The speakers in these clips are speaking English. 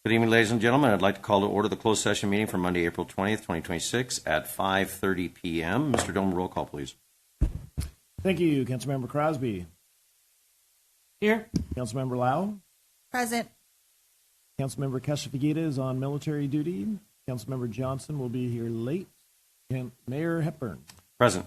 Good evening, ladies and gentlemen. I'd like to call to order the closed session meeting for Monday, April 20th, 2026 at 5:30 p.m. Mr. Dome, roll call, please. Thank you. Councilmember Crosby. Here. Councilmember Lau. Present. Councilmember Kashifagita is on military duty. Councilmember Johnson will be here late. And Mayor Hepburn. Present.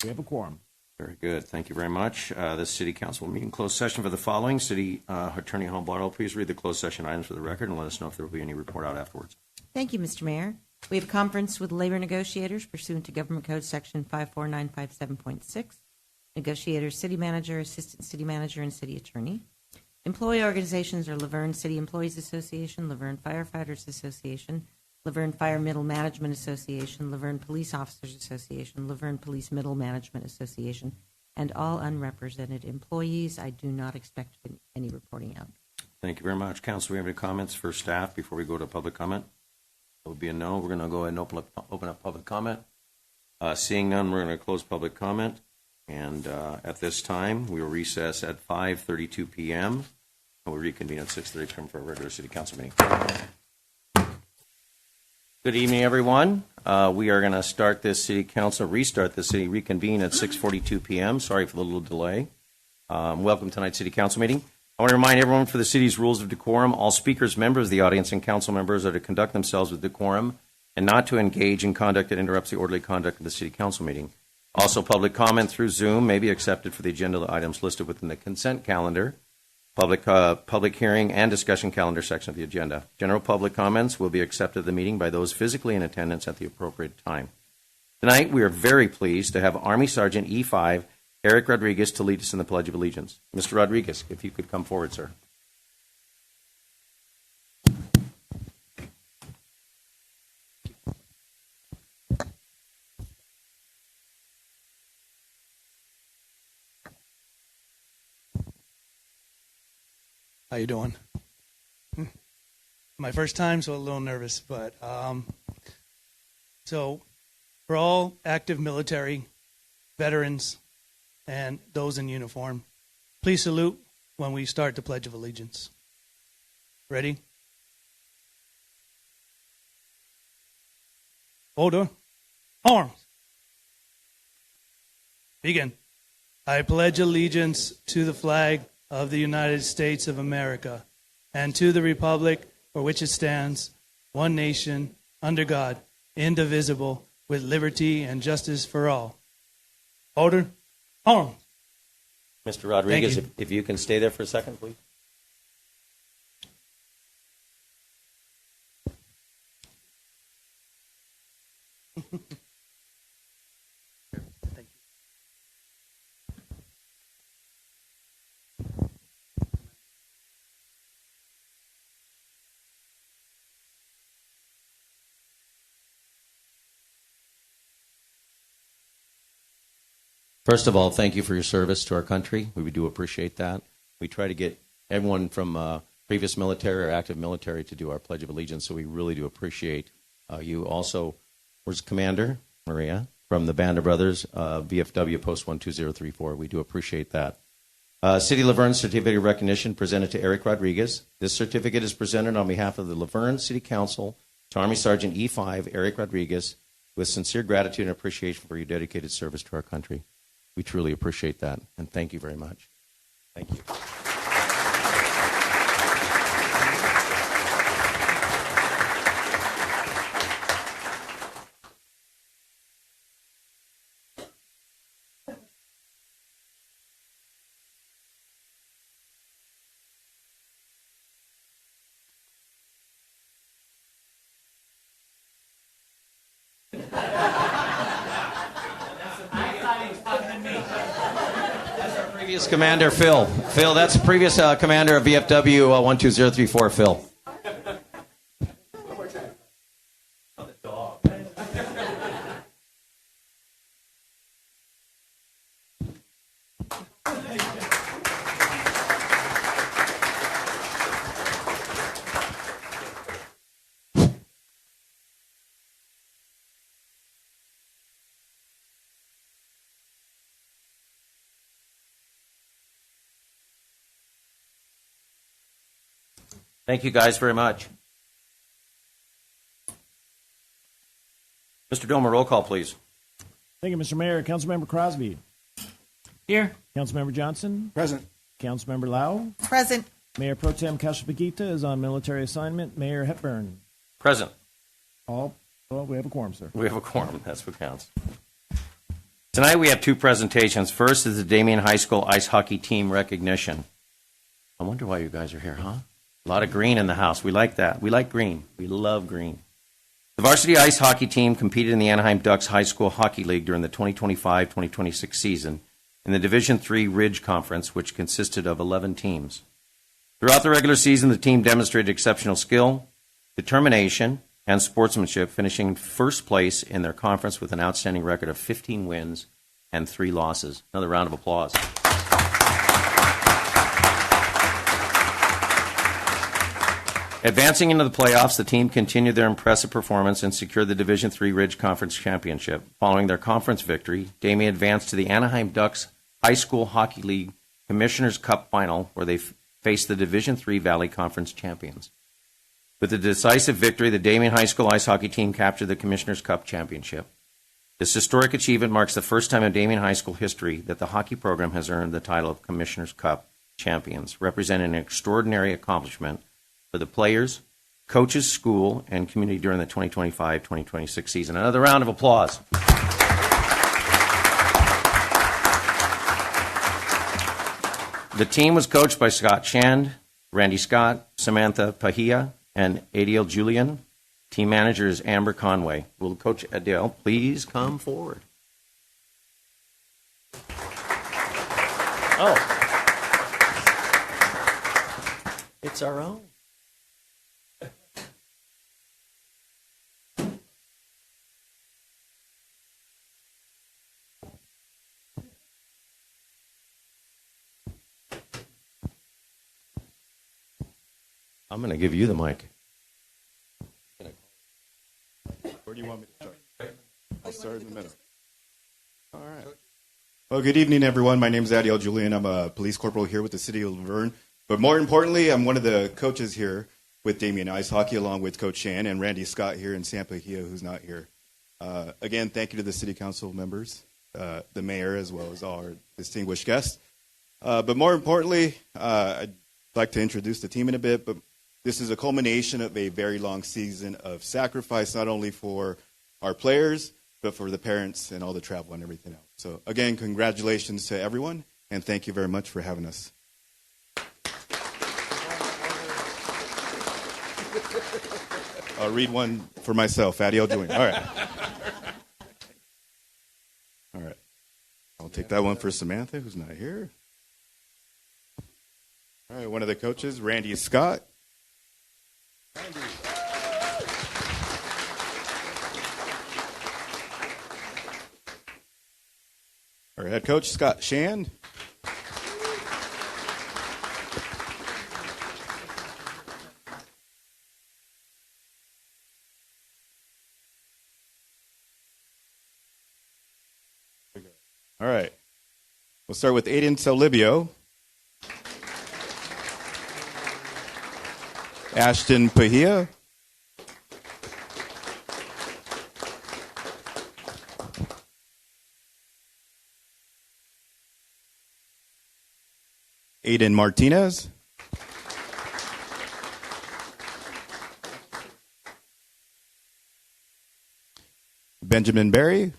We have a quorum. Very good. Thank you very much. This City Council meeting closed session for the following. City Attorney Hall Bartle, please read the closed session items for the record and let us know if there will be any report out afterwards. Thank you, Mr. Mayor. We have a conference with labor negotiators pursuant to Government Code Section 54957.6. Negotiators, City Manager, Assistant City Manager, and City Attorney. Employee organizations are Laverne City Employees Association, Laverne Firefighters Association, Laverne Fire Middle Management Association, Laverne Police Officers Association, Laverne Police Middle Management Association, and all unrepresented employees. I do not expect any reporting out. Thank you very much. Council, we have any comments for staff before we go to public comment? That would be a no. We're going to go ahead and open up public comment. Seeing none, we're going to close public comment. And at this time, we will recess at 5:32 p.m. and we'll reconvene at 6:30 p.m. for a regular City Council meeting. Good evening, everyone. We are going to restart the city, reconvene at 6:42 p.m. Sorry for the little delay. Welcome to tonight's City Council meeting. I want to remind everyone for the city's rules of decorum, all speakers, members of the audience, and council members are to conduct themselves with decorum and not to engage in conduct that interrupts the orderly conduct of the City Council meeting. Also, public comment through Zoom may be accepted for the agenda items listed within the consent calendar, public hearing, and discussion calendar section of the agenda. General public comments will be accepted at the meeting by those physically in attendance at the appropriate time. Tonight, we are very pleased to have Army Sergeant E5 Eric Rodriguez to lead us in the Pledge of Allegiance. Mr. Rodriguez, if you could come forward, sir. How you doing? My first time, so a little nervous, but so for all active military, veterans, and those in uniform, please salute when we start the Pledge of Allegiance. Ready? Order. Arms. Begin. I pledge allegiance to the flag of the United States of America, and to the republic for which it stands, one nation, under God, indivisible, with liberty and justice for all. Order. Arms. Mr. Rodriguez, if you can stay there for a second, please. Thank you. First of all, thank you for your service to our country. We do appreciate that. We try to get everyone from previous military or active military to do our Pledge of Allegiance, so we really do appreciate you. Also, where's Commander Maria from the Band of Brothers, VFW Post 12034. We do appreciate that. City Laverne Certificate of Recognition presented to Eric Rodriguez. This certificate is presented on behalf of the Laverne City Council to Army Sergeant E5 Eric Rodriguez with sincere gratitude and appreciation for your dedicated service to our country. We truly appreciate that, and thank you very much. Thank you. Previous Commander Phil. Phil, that's previous Commander of VFW 12034, Phil. Thank you guys very much. Mr. Domer, roll call, please. Thank you, Mr. Mayor. Councilmember Crosby. Here. Councilmember Johnson. Present. Councilmember Lau. Present. Mayor Pro Tem Kashapagita is on military assignment. Mayor Hepburn. Present. Well, we have a quorum, sir. We have a quorum. That's what counts. Tonight we have two presentations. First is the Damien High School ice hockey team recognition. I wonder why you guys are here, huh? A lot of green in the house. We like that. We like green. We love green. The varsity ice hockey team competed in the Anaheim Ducks High School Hockey League during the 2025-2026 season in the Division III Ridge Conference, which consisted of 11 teams. Throughout the regular season, the team demonstrated exceptional skill, determination, and sportsmanship, finishing first place in their conference with an outstanding record of 15 wins and 3 losses. Another round of applause. Advancing into the playoffs, the team continued their impressive performance and secured the Division III Ridge Conference Championship. Following their conference victory, Damien advanced to the Anaheim Ducks High School Hockey League Commissioner's Cup Final, where they faced the Division III Valley Conference champions. With a decisive victory, the Damien High School ice hockey team captured the Commissioner's Cup Championship. This historic achievement marks the first time in Damien High School history that the hockey program has earned the title of Commissioner's Cup champions, representing an extraordinary accomplishment for the players, coaches, school, and community during the 2025-2026 season. Another round of applause. The team was coached by Scott Shand, Randy Scott, Samantha Pahia, and Adele Julian. Team manager is Amber Conway. Will Coach Adele please come forward? Oh. It's our own. I'm going to give you the mic. Where do you want me to start? I'll start in the middle. All right. Well, good evening, everyone. My name is Adele Julian. I'm a police corporal here with the city of Verne. But more importantly, I'm one of the coaches here with Damien Ice Hockey, along with Coach Shan and Randy Scott here and Sam Pahia, who's not here. Again, thank you to the city council members, the mayor, as well as all our distinguished guests. But more importantly, I'd like to introduce the team in a bit, but this is a culmination of a very long season of sacrifice, not only for our players, but for the parents and all the travel and everything else. So again, congratulations to everyone, and thank you very much for having us. I'll read one for myself, Adele Julian. All right. All right. I'll take that one for Samantha, who's not here. All right, one of the coaches, Randy Scott. Our head coach, Scott Shand. All right. We'll start with Aiden Solibio. Ashton Pahia. Aiden Martinez. Benjamin Berry.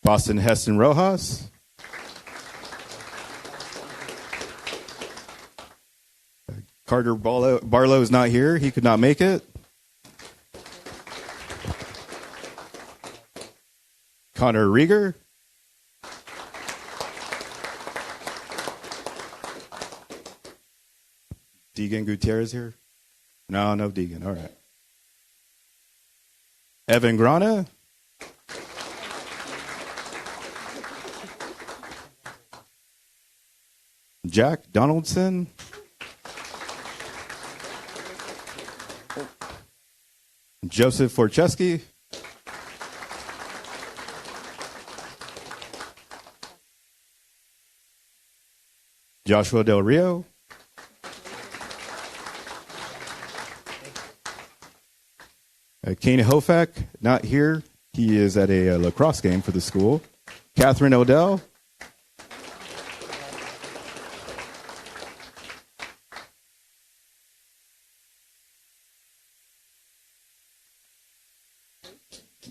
Boston Heston Rojas. Carter Barlow is not here. He could not make it. Connor Rieger. Deegan Gutierrez here? No Deegan. All right. Evan Grana. Jack Donaldson. Joseph Forcheski. Joshua Del Rio. Kane Hofak, not here. He is at a lacrosse game for the school. Catherine Odell.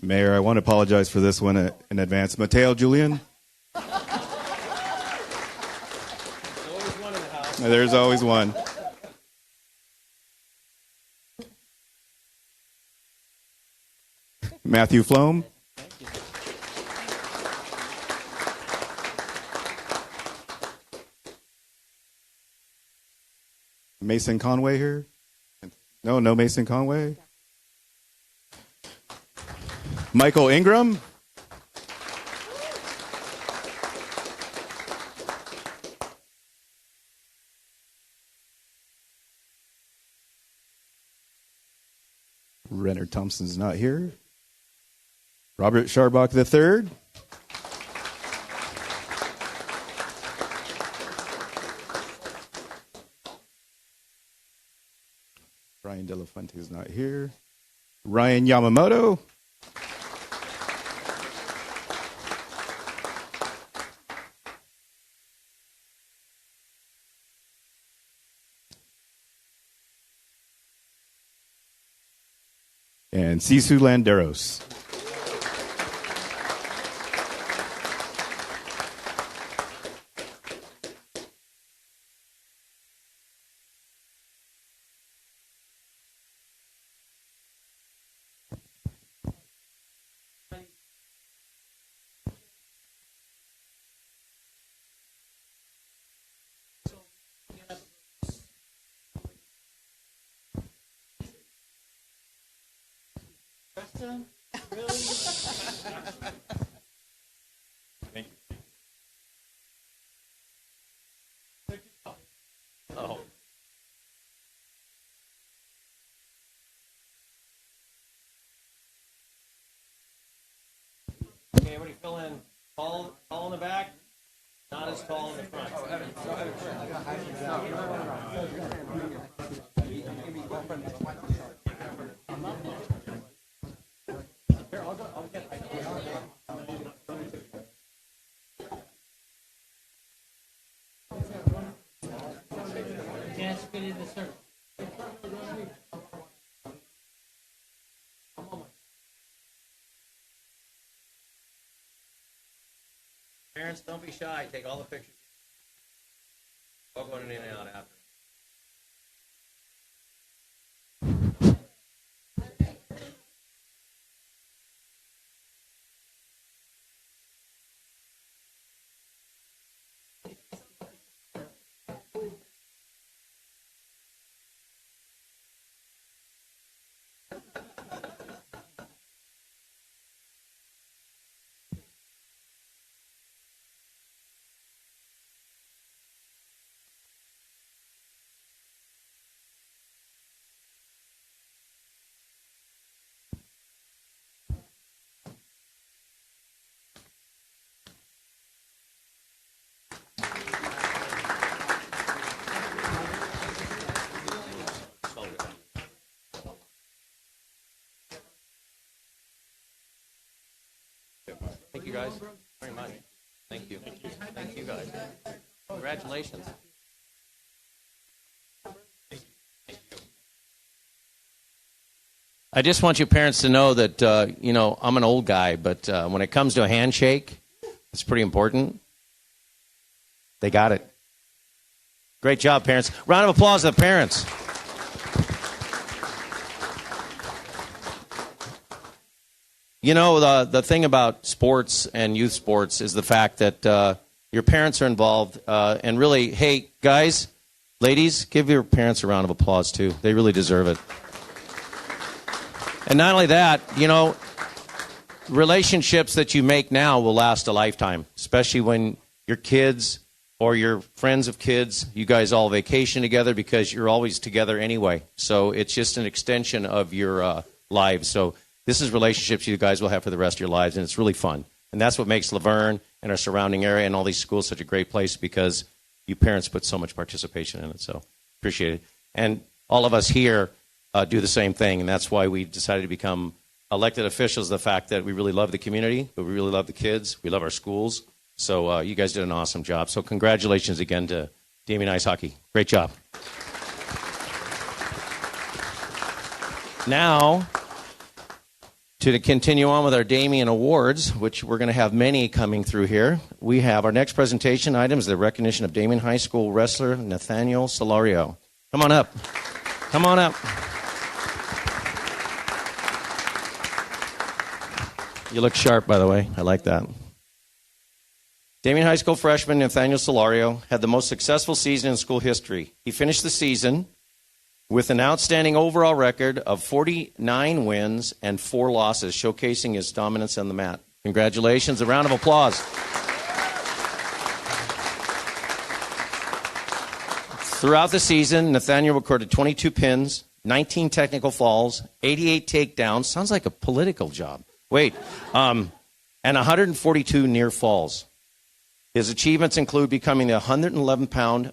Mayor, I want to apologize for this one in advance. Mateo Julian. There's always one. Matthew Flom. Mason Conway here? No Mason Conway. Michael Ingram. Renner Thompson's not here. Robert Scharbach III. Brian De La Fuente is not here. Ryan Yamamoto. And Sisu Landeros. Thank you. Oh. Okay, everybody fill in. Tall in the back, not as tall in the front. Parents, don't be shy. Take all the pictures. I'll go in and out after. Thank you guys very much. Thank you. Thank you guys. Congratulations. I just want you parents to know that, I'm an old guy, but when it comes to a handshake, it's pretty important. They got it. Great job, parents. Round of applause to the parents. You know, the thing about sports and youth sports is the fact that your parents are involved. And really, hey, guys, ladies, give your parents a round of applause, too. They really deserve it. And not only that, relationships that you make now will last a lifetime, especially when your kids or your friends of kids, you guys all vacation together because you're always together anyway. So it's just an extension of your lives. So this is relationships you guys will have for the rest of your lives, and it's really fun. And that's what makes Laverne and our surrounding area and all these schools such a great place, because you parents put so much participation in it, so appreciate it. And all of us here do the same thing, and that's why we decided to become elected officials, the fact that we really love the community, but we really love the kids, we love our schools. So you guys did an awesome job. So congratulations again to Damien Ice Hockey. Great job. Now, to continue on with our Damien Awards, which we're going to have many coming through here, we have our next presentation item is the recognition of Damien High School wrestler Nathaniel Solario. Come on up. Come on up. You look sharp, by the way. I like that. Damien High School freshman Nathaniel Solario had the most successful season in school history. He finished the season with an outstanding overall record of 49 wins and 4 losses, showcasing his dominance on the mat. Congratulations. A round of applause. Throughout the season, Nathaniel recorded 22 pins, 19 technical falls, 88 takedowns. Sounds like a political job. And 142 near falls. His achievements include becoming the 113-pound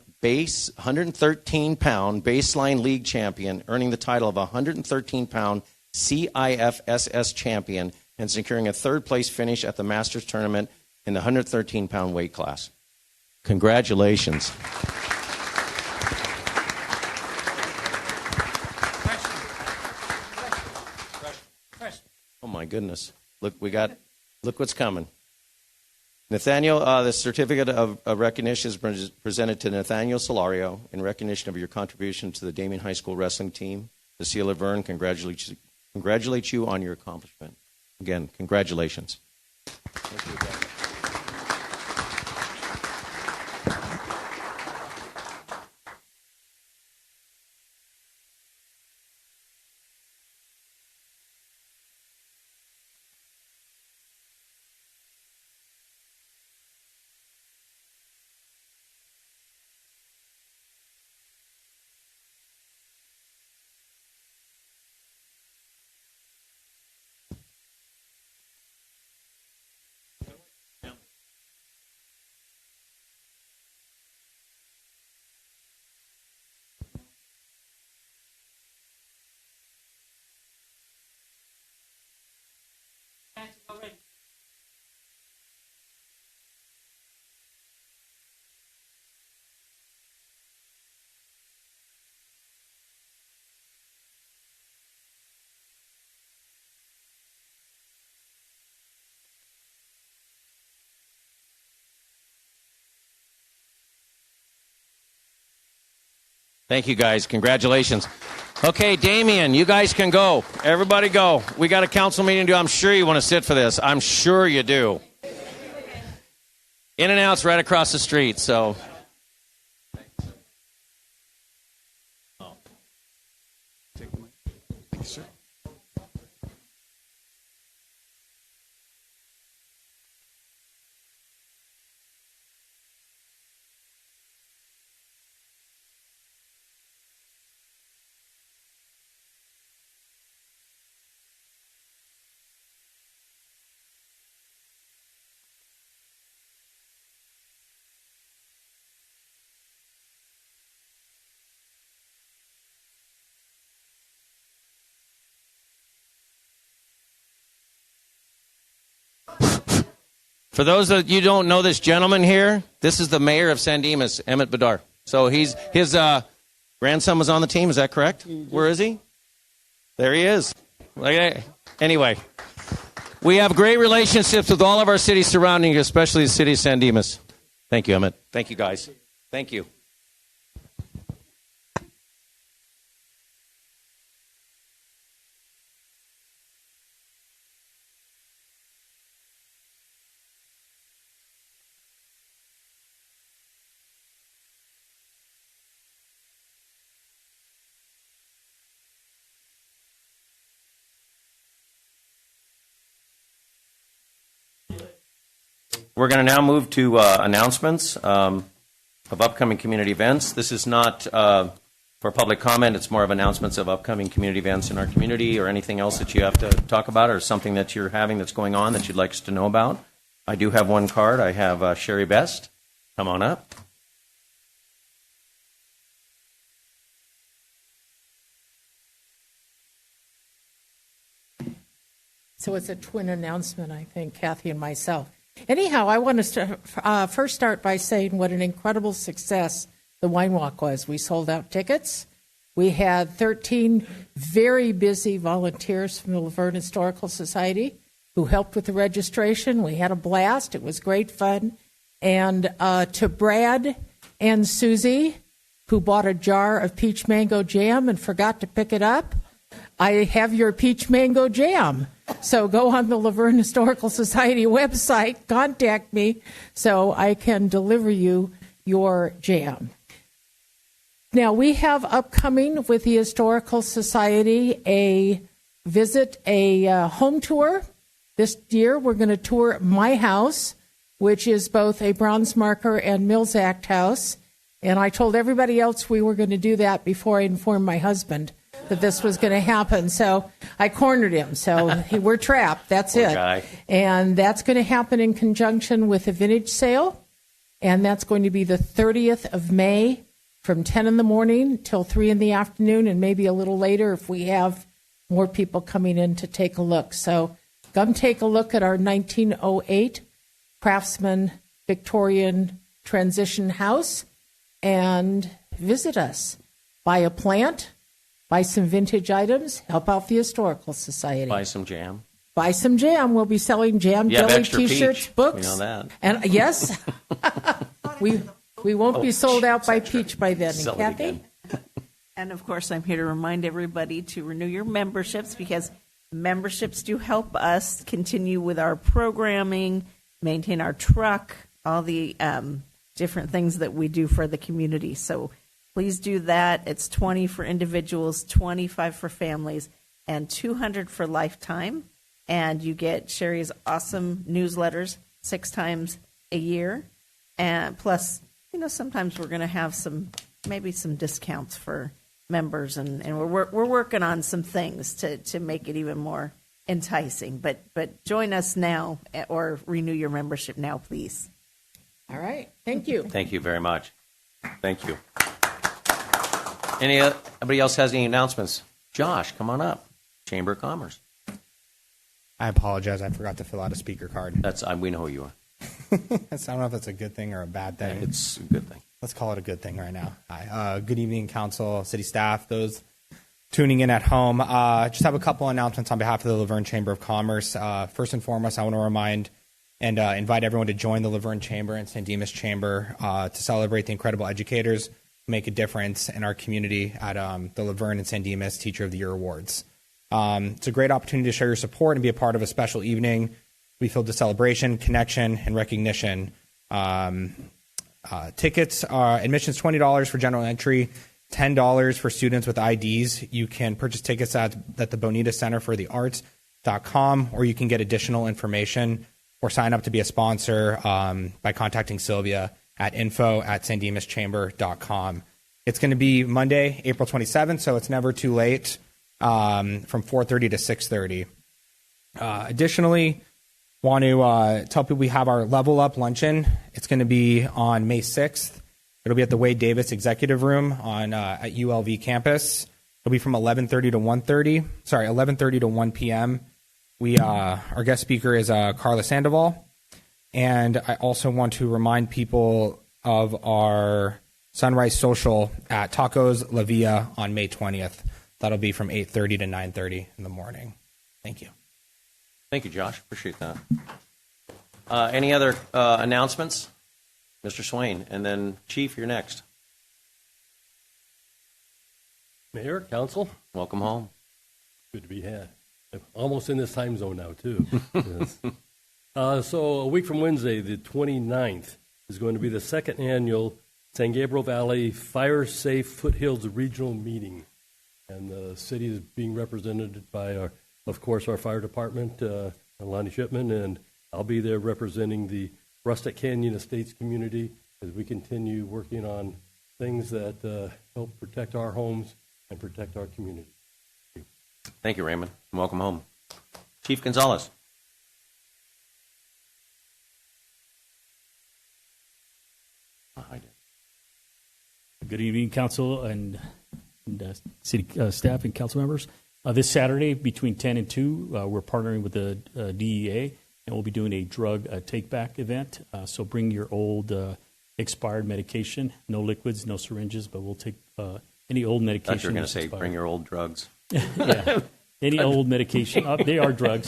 baseline league champion, earning the title of 113-pound CIFSS champion, and securing a third-place finish at the Masters tournament in the 113-pound weight class. Congratulations. Oh, my goodness. Look what's coming. Nathaniel, the certificate of recognition is presented to Nathaniel Solario in recognition of your contribution to the Damien High School wrestling team. The Seal of Verne congratulates you on your accomplishment. Again, congratulations. Thank you again. Thank you, guys. Congratulations. Okay, Damien, you guys can go. Everybody go. We got a council meeting to do. I'm sure you want to sit for this. I'm sure you do. In and out's right across the street, so. For those that you don't know this gentleman here, this is the mayor of San Dimas, Emmett Bedar. So his grandson was on the team, is that correct? Where is he? There he is. Anyway, we have great relationships with all of our cities surrounding, especially the city of San Dimas. Thank you, Emmett. Thank you, guys. Thank you. We're going to now move to announcements of upcoming community events. This is not for public comment. It's more of announcements of upcoming community events in our community or anything else that you have to talk about or something that you're having that's going on that you'd like us to know about. I do have one card. I have Sherry Best. Come on up. So it's a twin announcement, I think, Kathy and myself. Anyhow, I want to first start by saying what an incredible success the wine walk was. We sold out tickets. We had 13 very busy volunteers from the Laverne Historical Society who helped with the registration. We had a blast. It was great fun. And to Brad and Susie, who bought a jar of peach mango jam and forgot to pick it up, I have your peach mango jam. So go on the Laverne Historical Society website, contact me so I can deliver you your jam. Now, we have upcoming with the Historical Society a home tour. This year, we're going to tour my house, which is both a Bronze Marker and Mills Act house. And I told everybody else we were going to do that before I informed my husband that this was going to happen. So I cornered him. So we're trapped. That's Poor it. guy. And that's going to happen in conjunction with a vintage sale. And that's going to be the 30th of May from 10 in the morning till 3 in the afternoon, and maybe a little later if we have more people coming in to take a look. So come take a look at our 1908 Craftsman Victorian Transition House and visit us. Buy a plant, buy some vintage items, help out the Historical Society. Buy some jam. Buy some jam. We'll be selling jam, You have jelly, extra T-shirts, peach. books. We know that. And yes, we won't be sold out by peach by then. Sell it Kathy? again. And of course, I'm here to remind everybody to renew your memberships, because memberships do help us continue with our programming, maintain our truck, all the different things that we do for the community. So please do that. It's $20 for individuals, $25 for families, and $200 for lifetime. And you get Sherry's awesome newsletters 6 times a year. And plus, sometimes we're going to have maybe some discounts for members, and we're working on some things to make it even more enticing. But join us now, or renew your membership now, please. All right. Thank you. Thank you very much. Thank you. Anybody else has any announcements? Josh, come on up. Chamber of Commerce. I apologize. I forgot to fill out a speaker card. We know who you are. I don't know if that's a good thing or a bad thing. It's a good thing. Let's call it a good thing right now. Hi. Good evening, council, city staff, those tuning in at home. Just have a couple announcements on behalf of the Laverne Chamber of Commerce. First and foremost, I want to remind and invite everyone to join the Laverne Chamber and San Dimas Chamber to celebrate the incredible educators who make a difference in our community at the Laverne and San Dimas Teacher of the Year Awards. It's a great opportunity to show your support and be a part of a special evening. We filled with celebration, connection, and recognition. Tickets are admissions $20 for general entry, $10 for students with IDs. You can purchase tickets at the Bonita Center for the Arts.com, or you can get additional information or sign up to be a sponsor by contacting Sylvia at info@sandimaschamber.com. It's going to be Monday, April 27th, so it's never too late, from 4:30 to 6:30. Additionally, want to tell people we have our Level Up Luncheon. It's going to be on May 6th. It'll be at the Wade Davis Executive Room at ULV campus. It'll be from 11:30 to 1 p.m. Our guest speaker is Carla Sandoval. And I also want to remind people of our Sunrise Social at Tacos La Villa on May 20th. That'll be from 8:30 to 9:30 in the morning. Thank you. Thank you, Josh. Appreciate that. Any other announcements? Mr. Swain, and then Chief, you're next. Mayor, council, Welcome home. good to be had. I'm almost in this time zone now, too. Yes. So a week from Wednesday, the 29th, is going to be the second annual San Gabriel Valley Fire Safe Foothills Regional Meeting. And the city is being represented by, of course, our fire department, Lonnie Shipman, and I'll be there representing the Rustic Canyon Estates community as we continue working on things that help protect our homes and protect our community. Thank you, Raymond. And welcome home. Chief Gonzalez. Good evening, council and city staff and council members. This Saturday between 10 and 2, we're partnering with the DEA, and we'll be doing a drug take-back event. So bring your old expired medication, no liquids, no syringes, but we'll take any old medication. I thought you were going to that's say, expired. bring your old drugs. Yeah. Any old medication. They are drugs.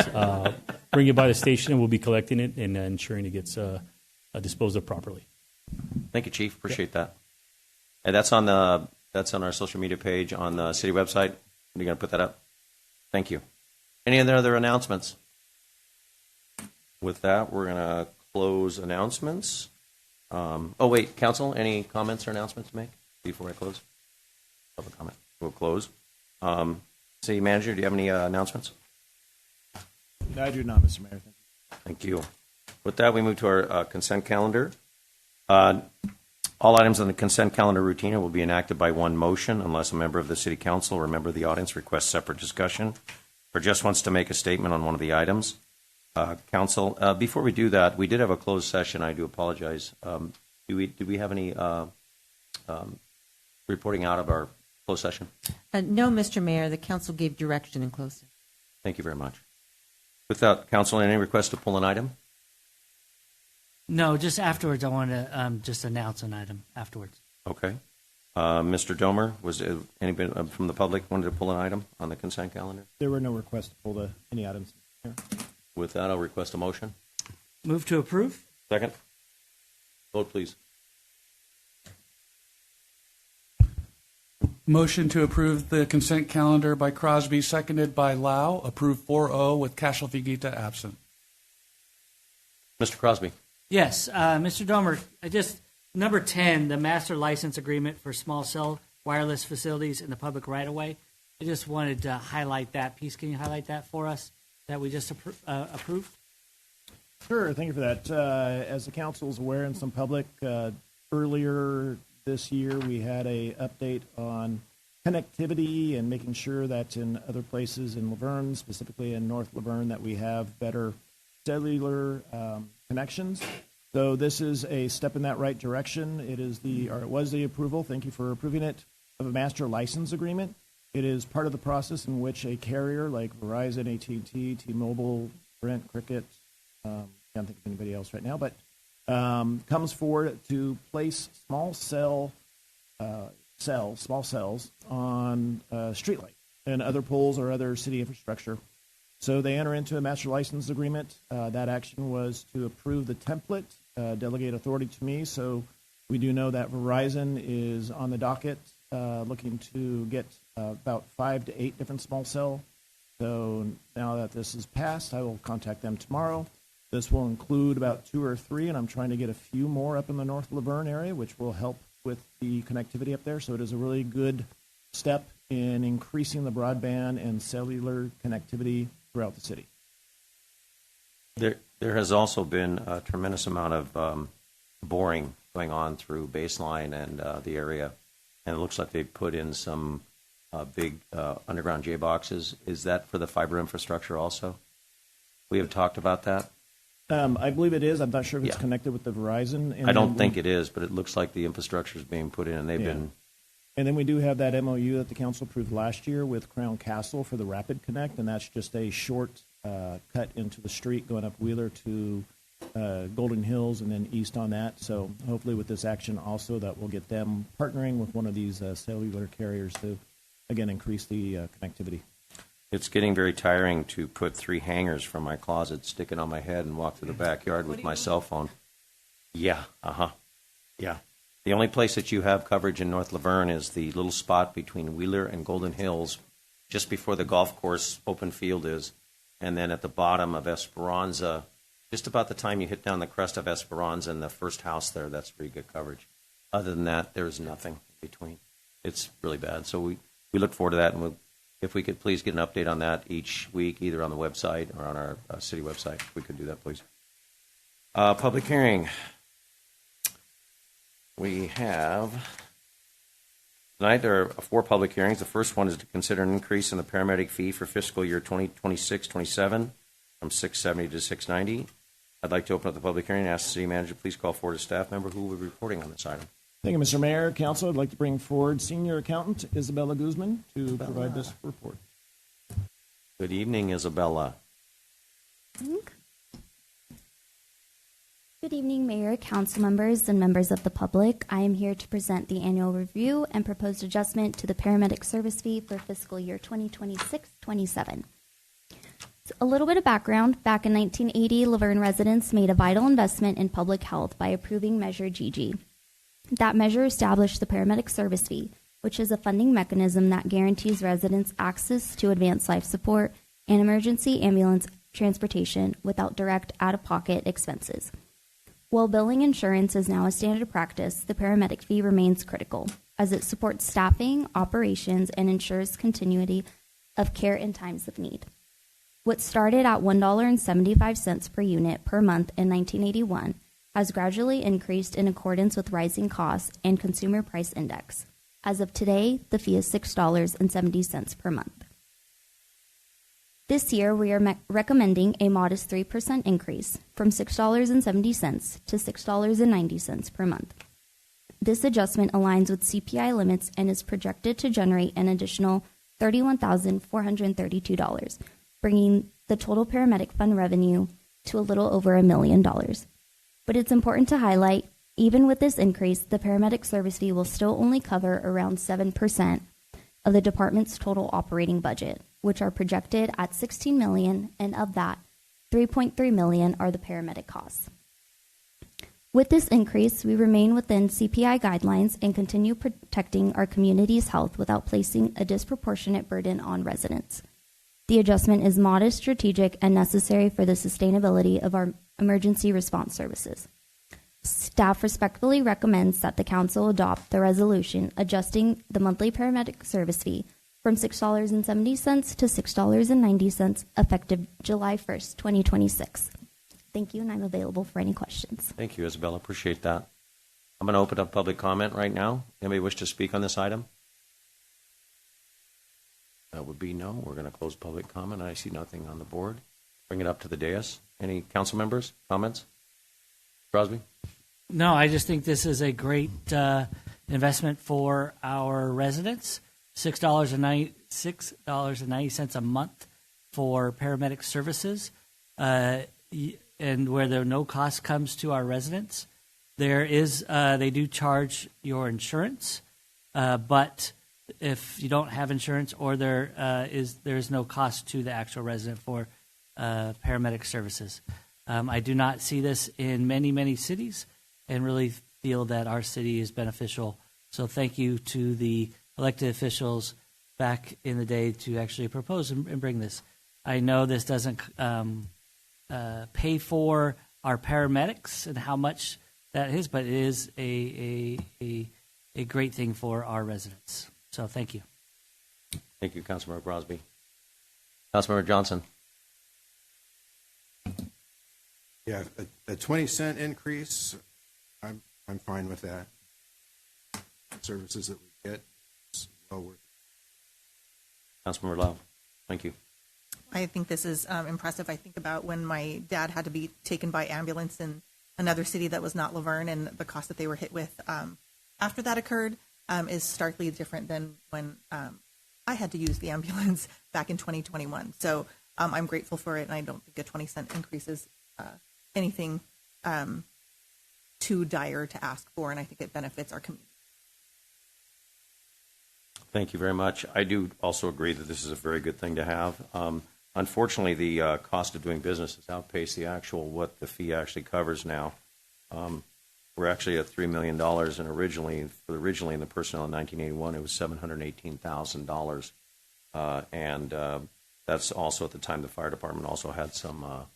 Bring it by the station, and we'll be collecting it and ensuring it gets disposed of properly. Thank you, Chief. Appreciate that. And that's on our social media page on the city website. Are you going to put that up? Thank you. Any other announcements? With that, we're going to close announcements. Wait, Council, any comments or announcements to make before I close? Public comment. We'll close. City Manager, do you have any announcements? I do not, Mr. Mayor. Thank you. With that, we move to our consent calendar. All items on the consent calendar routine will be enacted by one motion unless a member of the City Council or a member of the audience requests separate discussion or just wants to make a statement on one of the items. Council, before we do that, we did have a closed session. I do apologize. Did we have any reporting out of our closed session? No, Mr. Mayor. The council gave direction in closed session. Thank you very much. With that, Council, any request to pull an item? No, just afterwards. I want to just announce an item afterwards. Okay. Mr. Domer, was anybody from the public wanted to pull an item on the consent calendar? There were no requests to pull any items. With that, I'll request a motion. Move to approve. Second. Vote, please. Motion to approve the consent calendar by Crosby, seconded by Lau. Approved 4-0 with Cashel Figuita absent. Mr. Crosby. Yes, Mr. Domer, number 10, the master license agreement for small cell wireless facilities in the public right-of-way. I just wanted to highlight that piece. Can you highlight that for us, that we just approved? Sure, thank you for that. As the council is aware and some public, earlier this year we had a update on connectivity and making sure that in other places in Laverne, specifically in North Laverne, that we have better cellular connections. So this is a step in that right direction. It was the approval, thank you for approving it, of a master license agreement. It is part of the process in which a carrier like Verizon, AT&T, T-Mobile, Sprint, Cricket, can't think of anybody else right now, but comes forward to place small cells on streetlight and other poles or other city infrastructure. So they enter into a master license agreement. That action was to approve the template, delegate authority to me. So we do know that Verizon is on the docket looking to get about 5 to 8 different small cell. So now that this is passed, I will contact them tomorrow. This will include about 2 or 3, and I'm trying to get a few more up in the North Laverne area, which will help with the connectivity up there. So it is a really good step in increasing the broadband and cellular connectivity throughout the city. There has also been a tremendous amount of boring going on through Baseline and the area, and it looks like they put in some big underground J boxes. Is that for the fiber infrastructure also? We have talked about that. I believe it is. I'm not sure if it's Yeah. connected with the Verizon. And I don't think it is, but it looks like the infrastructure is being put in, and they've been. And then we do have that MOU that the council approved last year with Crown Castle for the Rapid Connect, and that's just a short cut into the street going up Wheeler to Golden Hills and then east on that. So hopefully with this action also that will get them partnering with one of these cellular carriers to, again, increase the connectivity. It's getting very tiring to put 3 hangers from my closet, stick it on my head, and walk through the backyard with my cell phone. Yeah, yeah. The only place that you have coverage in North Laverne is the little spot between Wheeler and Golden Hills, just before the golf course open field is, and then at the bottom of Esperanza, just about the time you hit down the crest of Esperanza and the first house there, that's pretty good coverage. Other than that, there's nothing in between. It's really bad. So we look forward to that, and if we could please get an update on that each week, either on the website or on our city website, if we could do that, please. Public hearing. We have, tonight there are 4 public hearings. The first one is to consider an increase in the paramedic fee for fiscal year 2026-27 from $670 to $690. I'd like to open up the public hearing and ask the city manager, please call forward a staff member who will be reporting on this item. Thank you, Mr. Mayor. Council, I'd like to bring forward Senior Accountant Isabella Guzman to provide this report. Good evening, Isabella. Good evening, Mayor, council members, and members of the public. I am here to present the annual review and proposed adjustment to the paramedic service fee for fiscal year 2026-27. So a little bit of background. Back in 1980, Laverne residents made a vital investment in public health by approving Measure GG. That measure established the paramedic service fee, which is a funding mechanism that guarantees residents access to advanced life support and emergency ambulance transportation without direct out-of-pocket expenses. While billing insurance is now a standard practice, the paramedic fee remains critical, as it supports staffing, operations, and ensures continuity of care in times of need. What started at $1.75 per unit per month in 1981 has gradually increased in accordance with rising costs and consumer price index. As of today, the fee is $6.70 per month. This year, we are recommending a modest 3% increase from $6.70 to $6.90 per month. This adjustment aligns with CPI limits and is projected to generate an additional $31,432, bringing the total paramedic fund revenue to a little over $1 million. But it's important to highlight, even with this increase, the paramedic service fee will still only cover around 7% of the department's total operating budget, which are projected at $16 million, and of that, $3.3 million are the paramedic costs. With this increase, we remain within CPI guidelines and continue protecting our community's health without placing a disproportionate burden on residents. The adjustment is modest, strategic, and necessary for the sustainability of our emergency response services. Staff respectfully recommends that the council adopt the resolution adjusting the monthly paramedic service fee from $6.70 to $6.90 effective July 1st, 2026. Thank you, and I'm available for any questions. Thank you, Isabella. Appreciate that. I'm going to open up public comment right now. Anybody wish to speak on this item? That would be no. We're going to close public comment. I see nothing on the board. Bring it up to the dais. Any council members, comments? Crosby? No, I just think this is a great investment for our residents. $6.90 a month for paramedic services, and where there no cost comes to our residents. There is they do charge your insurance, but if you don't have insurance or there is no cost to the actual resident for paramedic services. I do not see this in many cities, and really feel that our city is beneficial. So thank you to the elected officials back in the day to actually propose and bring this. I know this doesn't pay for our paramedics and how much that is, but it is a great thing for our residents. So thank you. Thank you, Councilmember Crosby. Councilmember Johnson. Yeah, a 20-cent increase, I'm fine with that. Services that we get, it's well worth it. Councilmember Lau. Thank you. I think this is impressive. I think about when my dad had to be taken by ambulance in another city that was not Laverne, and the cost that they were hit with after that occurred is starkly different than when I had to use the ambulance back in 2021. So I'm grateful for it, and I don't think a 20-cent increase is anything too dire to ask for, and I think it benefits our community. Thank you very much. I do also agree that this is a very good thing to have. Unfortunately, the cost of doing business has outpaced the actual what the fee actually covers now. We're actually at $3 million, and originally in the personnel in 1981, it was $718,000, and that's also at the time the fire department also had some,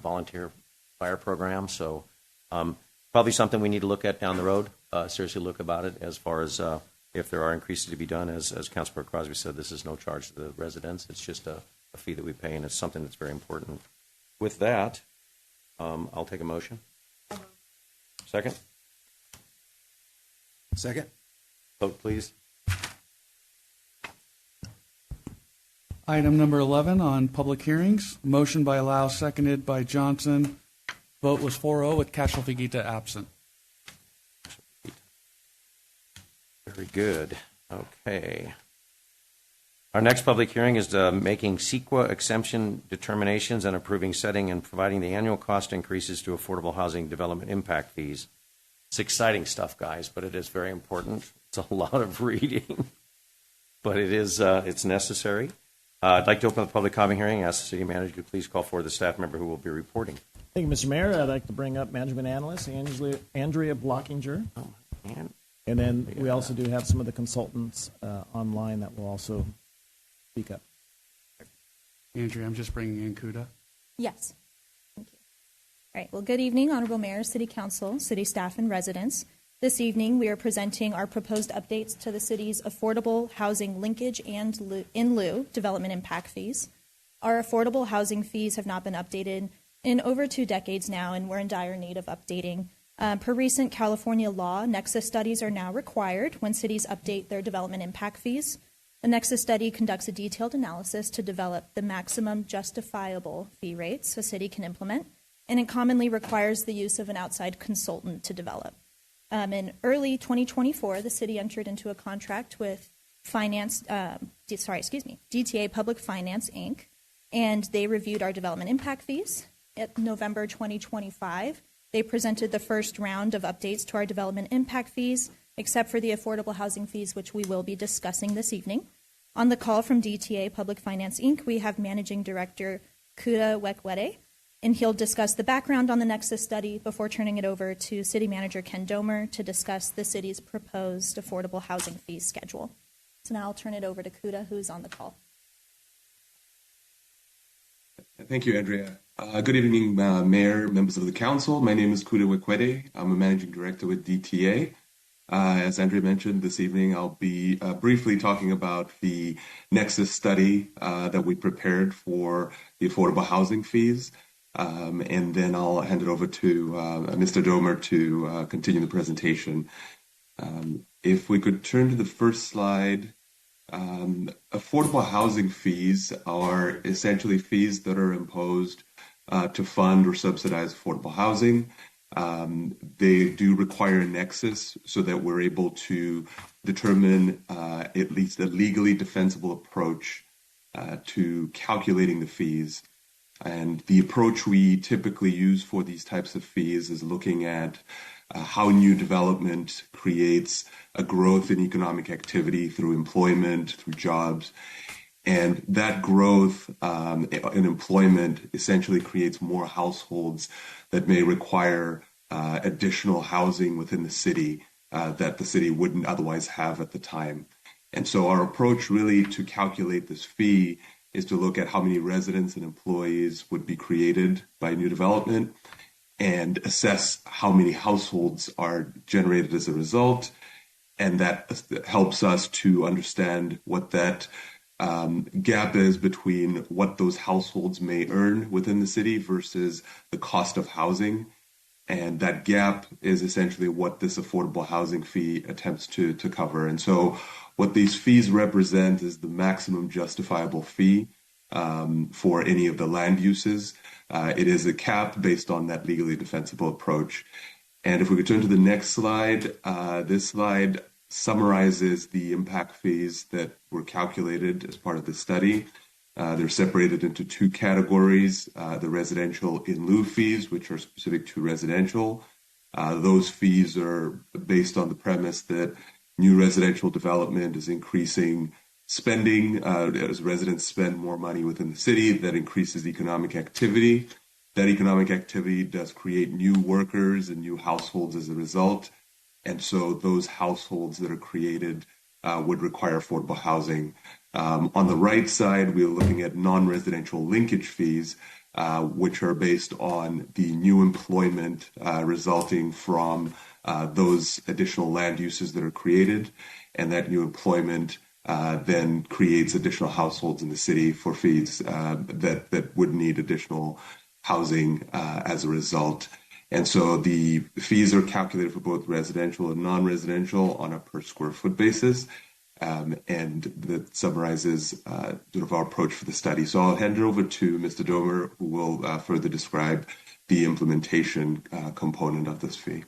volunteer fire program. So probably something we need to look at down the road. Seriously look about it as far as if there are increases to be done. As Councilmember Crosby said, this is no charge to the residents. It's just a fee that we pay, and it's something that's very important. With that, I'll take a motion. Second? Second? Vote, please. Item number 11 on public hearings. Motion by Lau, seconded by Johnson. Vote was 4-0 with Castle-Figuita absent. Very good. Okay. Our next public hearing is making CEQA exemption determinations and approving, setting, and providing the annual cost increases to affordable housing development impact fees. It's exciting stuff, guys, but it is very important. It's a lot of reading, but it is it's necessary. I'd like to open the public comment hearing and ask the city manager to please call forward the staff member who will be reporting. Thank you, Mr. Mayor. I'd like to bring up management analyst Andrea Blockinger. Oh, man. And then we also do have some of the consultants online that will also speak up. Andrea, I'm just bringing in Kuda. Yes. Thank you. All right. Well, good evening, Honorable Mayor, City Council, city staff, and residents. This evening, we are presenting our proposed updates to the city's affordable housing linkage and in lieu development impact fees. Our affordable housing fees have not been updated in over 2 decades now, and we're in dire need of updating. Per recent California law, nexus studies are now required when cities update their development impact fees. The nexus study conducts a detailed analysis to develop the maximum justifiable fee rates a city can implement, and it commonly requires the use of an outside consultant to develop. In early 2024, the city entered into a contract with DTA Public Finance, Inc., and they reviewed our development impact fees. At November 2025, they presented the first round of updates to our development impact fees, except for the affordable housing fees, which we will be discussing this evening. On the call from DTA Public Finance, Inc., we have Managing Director Kuda Wekwede, and he'll discuss the background on the Nexus study before turning it over to City Manager Ken Domer to discuss the city's proposed affordable housing fees schedule. So now I'll turn it over to Kuda, who's on the call. Thank you, Andrea. Good evening, Mayor, members of the council. My name is Kuda Wekwede. I'm a managing director with DTA. As Andrea mentioned, this evening I'll be briefly talking about the Nexus study that we prepared for the affordable housing fees. And then I'll hand it over to Mr. Domer to continue the presentation. If we could turn to the first slide. Affordable housing fees are essentially fees that are imposed to fund or subsidize affordable housing. They do require a nexus so that we're able to determine at least a legally defensible approach to calculating the fees. And the approach we typically use for these types of fees is looking at how new development creates a growth in economic activity through employment, through jobs. And that growth in employment essentially creates more households that may require additional housing within the city that the city wouldn't otherwise have at the time. And so our approach really to calculate this fee is to look at how many residents and employees would be created by new development and assess how many households are generated as a result. And that helps us to understand what that gap is between what those households may earn within the city versus the cost of housing. And that gap is essentially what this affordable housing fee attempts to cover. And so what these fees represent is the maximum justifiable fee for any of the land uses. It is a cap based on that legally defensible approach. And if we could turn to the next slide, this slide summarizes the impact fees that were calculated as part of the study. They're separated into 2 categories, the residential in lieu fees, which are specific to residential. Those fees are based on the premise that new residential development is increasing spending. As residents spend more money within the city, that increases economic activity. That economic activity does create new workers and new households as a result. And so those households that are created would require affordable housing. On the right side, we're looking at non-residential linkage fees, which are based on the new employment resulting from those additional land uses that are created. And that new employment then creates additional households in the city for fees that would need additional housing as a result. And so the fees are calculated for both residential and non-residential on a per square foot basis. And that summarizes sort of our approach for the study. So I'll hand it over to Mr. Domer, who will further describe the implementation component of this fee.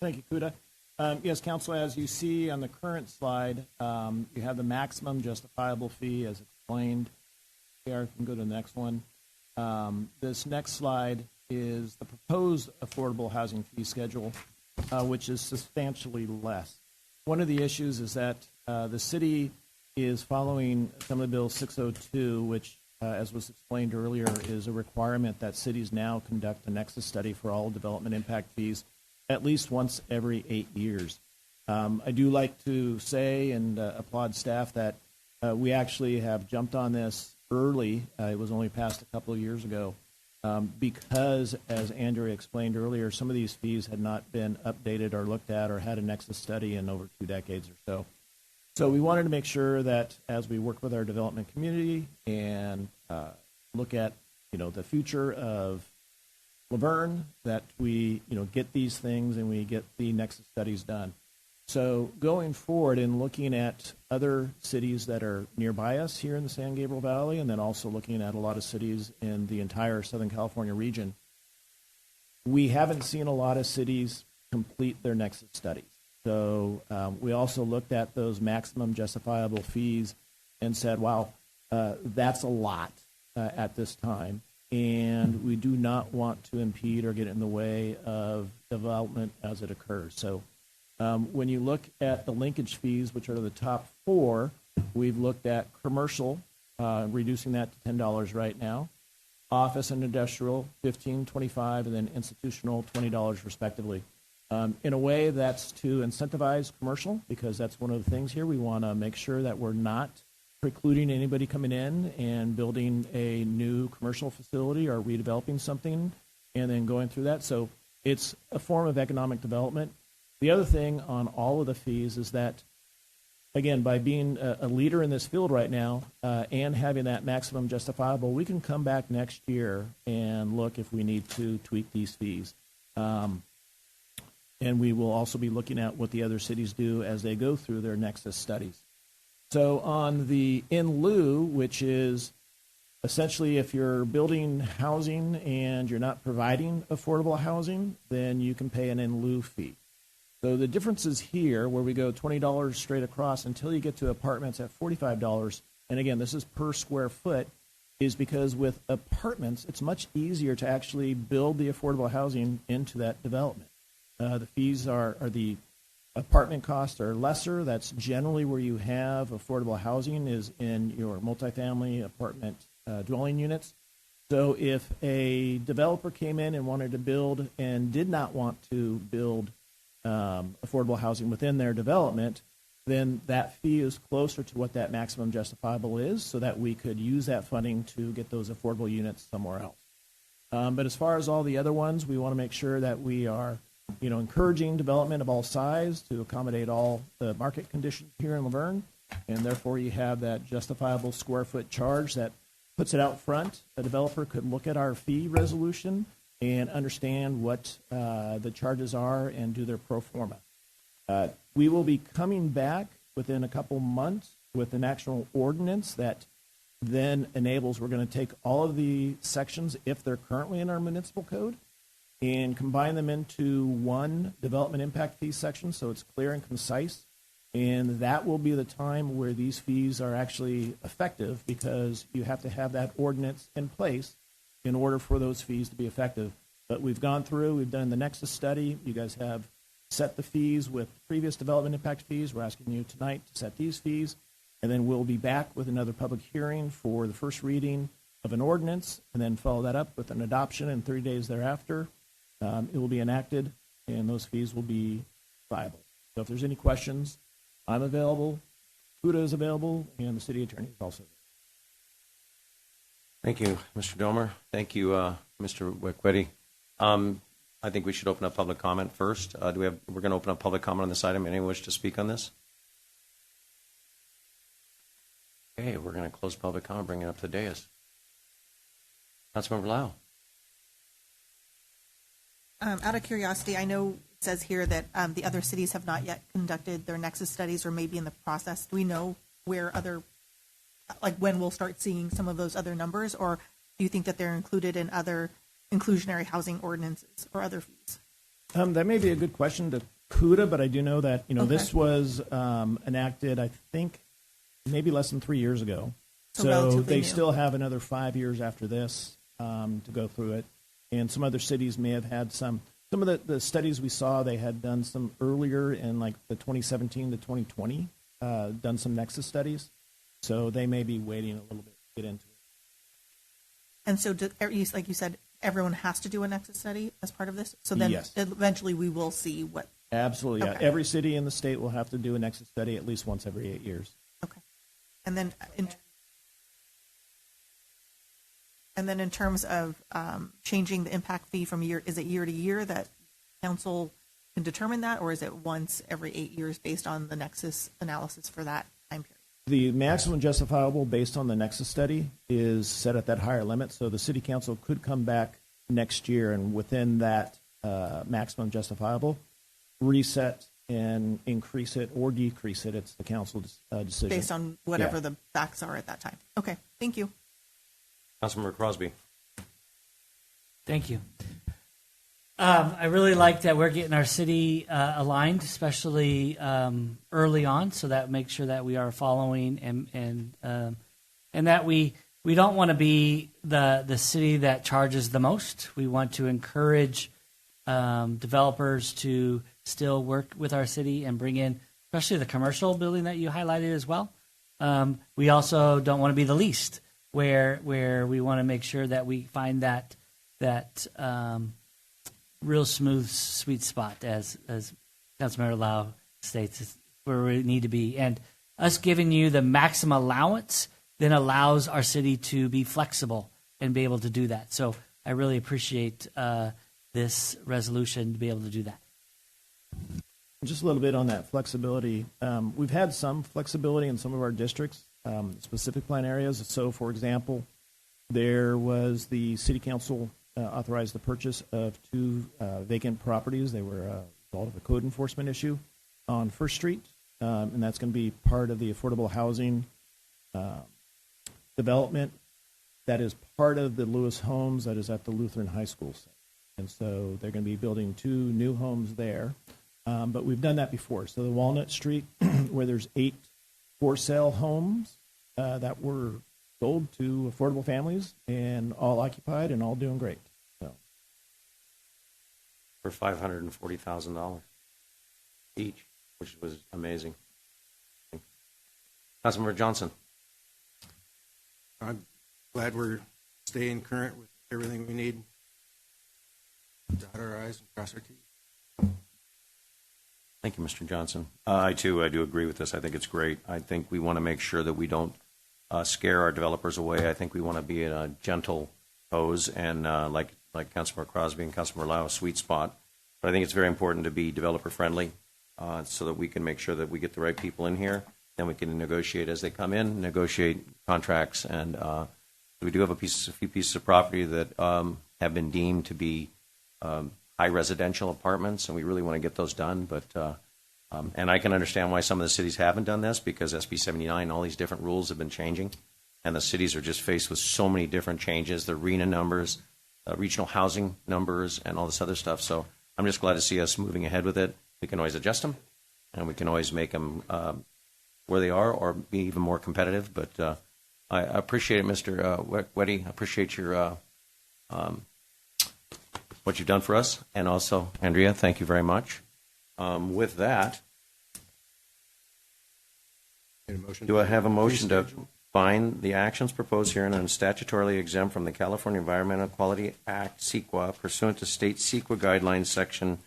Thank you, Kuda. Yes, Council, as you see on the current slide, you have the maximum justifiable fee as explained. Here, can go to the next one. This next slide is the proposed affordable housing fee schedule, which is substantially less. One of the issues is that the city is following Assembly Bill 602, which, as was explained earlier, is a requirement that cities now conduct a nexus study for all development impact fees at least once every 8 years. I do like to say and applaud staff that we actually have jumped on this early. It was only passed a couple of years ago because, as Andrea explained earlier, some of these fees had not been updated or looked at or had a nexus study in over 2 decades or so. So we wanted to make sure that as we work with our development community and look at, the future of Laverne, that we, get these things and we get the nexus studies done. So going forward and looking at other cities that are nearby us here in the San Gabriel Valley, and then also looking at a lot of cities in the entire Southern California region, we haven't seen a lot of cities complete their nexus studies. So we also looked at those maximum justifiable fees and said, wow, that's a lot at this time. And we do not want to impede or get in the way of development as it occurs. So when you look at the linkage fees, which are the top 4, we've looked at commercial, reducing that to $10 right now, office and industrial, $15, $25, and then institutional, $20 respectively. In a way, that's to incentivize commercial, because that's one of the things here. We want to make sure that we're not precluding anybody coming in and building a new commercial facility or redeveloping something and then going through that. So it's a form of economic development. The other thing on all of the fees is that, again, by being a leader in this field right now and having that maximum justifiable, we can come back next year and look if we need to tweak these fees. And we will also be looking at what the other cities do as they go through their nexus studies. So on the in lieu, which is essentially if you're building housing and you're not providing affordable housing, then you can pay an in lieu fee. So the difference is here where we go $20 straight across until you get to apartments at $45. And again, this is per square foot, is because with apartments, it's much easier to actually build the affordable housing into that development. The fees are the apartment costs are lesser. That's generally where you have affordable housing, is in your multifamily apartment dwelling units. So if a developer came in and wanted to build and did not want to build affordable housing within their development, then that fee is closer to what that maximum justifiable is, so that we could use that funding to get those affordable units somewhere else. But as far as all the other ones, we want to make sure that we are encouraging development of all size to accommodate all the market conditions here in Laverne, and therefore you have that justifiable square foot charge that puts it out front. A developer could look at our fee resolution and understand what the charges are and do their pro forma. We will be coming back within a couple months with an actual ordinance that then enables, we're going to take all of the sections, if they're currently in our municipal code, and combine them into one development impact fee section, so it's clear and concise. And that will be the time where these fees are actually effective, because you have to have that ordinance in place in order for those fees to be effective. But we've gone through, we've done the Nexus study. You guys have set the fees with previous development impact fees. We're asking you tonight to set these fees. And then we'll be back with another public hearing for the first reading of an ordinance, and then follow that up with an adoption, and 30 days thereafter, it will be enacted, and those fees will be viable. So if there's any questions, I'm available, Huda is available, and the city attorney is also available. Thank you, Mr. Domer. Thank you, Mr. Wekwedi. I think we should open up public comment first. We're going to open up public comment on this item. Anyone wish to speak on this? Okay, we're going to close public comment, bring it up to the dais. Councilmember Lau. Out of curiosity, I know it says here that the other cities have not yet conducted their nexus studies, or maybe in the process. Do we know where when we'll start seeing some of those other numbers, or do you think that they're included in other inclusionary housing ordinances or other fees? That may be a good question to CUDA, but I do know that, Okay. this was enacted, I think, maybe less than 3 years ago. So So relatively they new. still have another 5 years after this to go through it. And some other cities may have had some of the studies we saw, they had done some earlier in like the 2017 to 2020, done some nexus studies. So they may be waiting a little bit to get into it. And so, like you said, everyone has to do a nexus study as part of this? So then Yes. eventually we will see what. Absolutely, yeah. Okay. Every city in the state will have to do a nexus study at least once every 8 years. And then in terms of changing the impact fee from is it year to year that council can determine that, or is it once every 8 years based on the nexus analysis for that time period? The maximum justifiable based on the nexus study is set at that higher limit, so the city council could come back next year and within that maximum justifiable, reset and increase it or decrease it. It's the council's decision. Based on whatever Yeah. the facts are at that time. Okay, thank you. Councilmember Crosby. Thank you. I really like that we're getting our city aligned, especially early on, so that makes sure that we are following and that we don't want to be the city that charges the most. We want to encourage developers to still work with our city and bring in, especially the commercial building that you highlighted as well. We also don't want to be the least, where we want to make sure that we find that real smooth, sweet spot, as Councilmember Lau states, is where we need to be. And us giving you the maximum allowance then allows our city to be flexible and be able to do that. So I really appreciate this resolution to be able to do that. Just a little bit on that flexibility. We've had some flexibility in some of our districts, specific plan areas. So, for example, there was the city council authorized the purchase of 2 vacant properties. They were a result of a code enforcement issue on First Street, and that's going to be part of the affordable housing development that is part of the Lewis Homes that is at the Lutheran High School site. And so they're going to be building 2 new homes there. But we've done that before. So the Walnut Street, where there's 8 for-sale homes that were sold to affordable families and all occupied and all doing great. So. For $540,000 each, which was amazing. Councilmember Johnson. I'm glad we're staying current with everything we need. Dot our I's and cross our T's. Thank you, Mr. Johnson. I do agree with this. I think it's great. I think we want to make sure that we don't scare our developers away. I think we want to be in a gentle pose and like Councilmember Crosby and Councilmember Lau, a sweet spot. But I think it's very important to be developer friendly so that we can make sure that we get the right people in here. Then we can negotiate as they come in, negotiate contracts, and we do have a few pieces of property that have been deemed to be high residential apartments, and we really want to get those done. But and I can understand why some of the cities haven't done this, because SB 79, all these different rules have been changing, and the cities are just faced with so many different changes, the RENA numbers, regional housing numbers, and all this other stuff. So I'm just glad to see us moving ahead with it. We can always adjust them, and we can always make them where they are or be even more competitive. But I appreciate it, Mr. Weddy. I appreciate your what you've done for us. And also, Andrea, thank you very much. With that, do I have a motion to find the actions proposed herein and statutorily exempt from the California Environmental Quality Act, CEQA, pursuant to state CEQA guidelines, section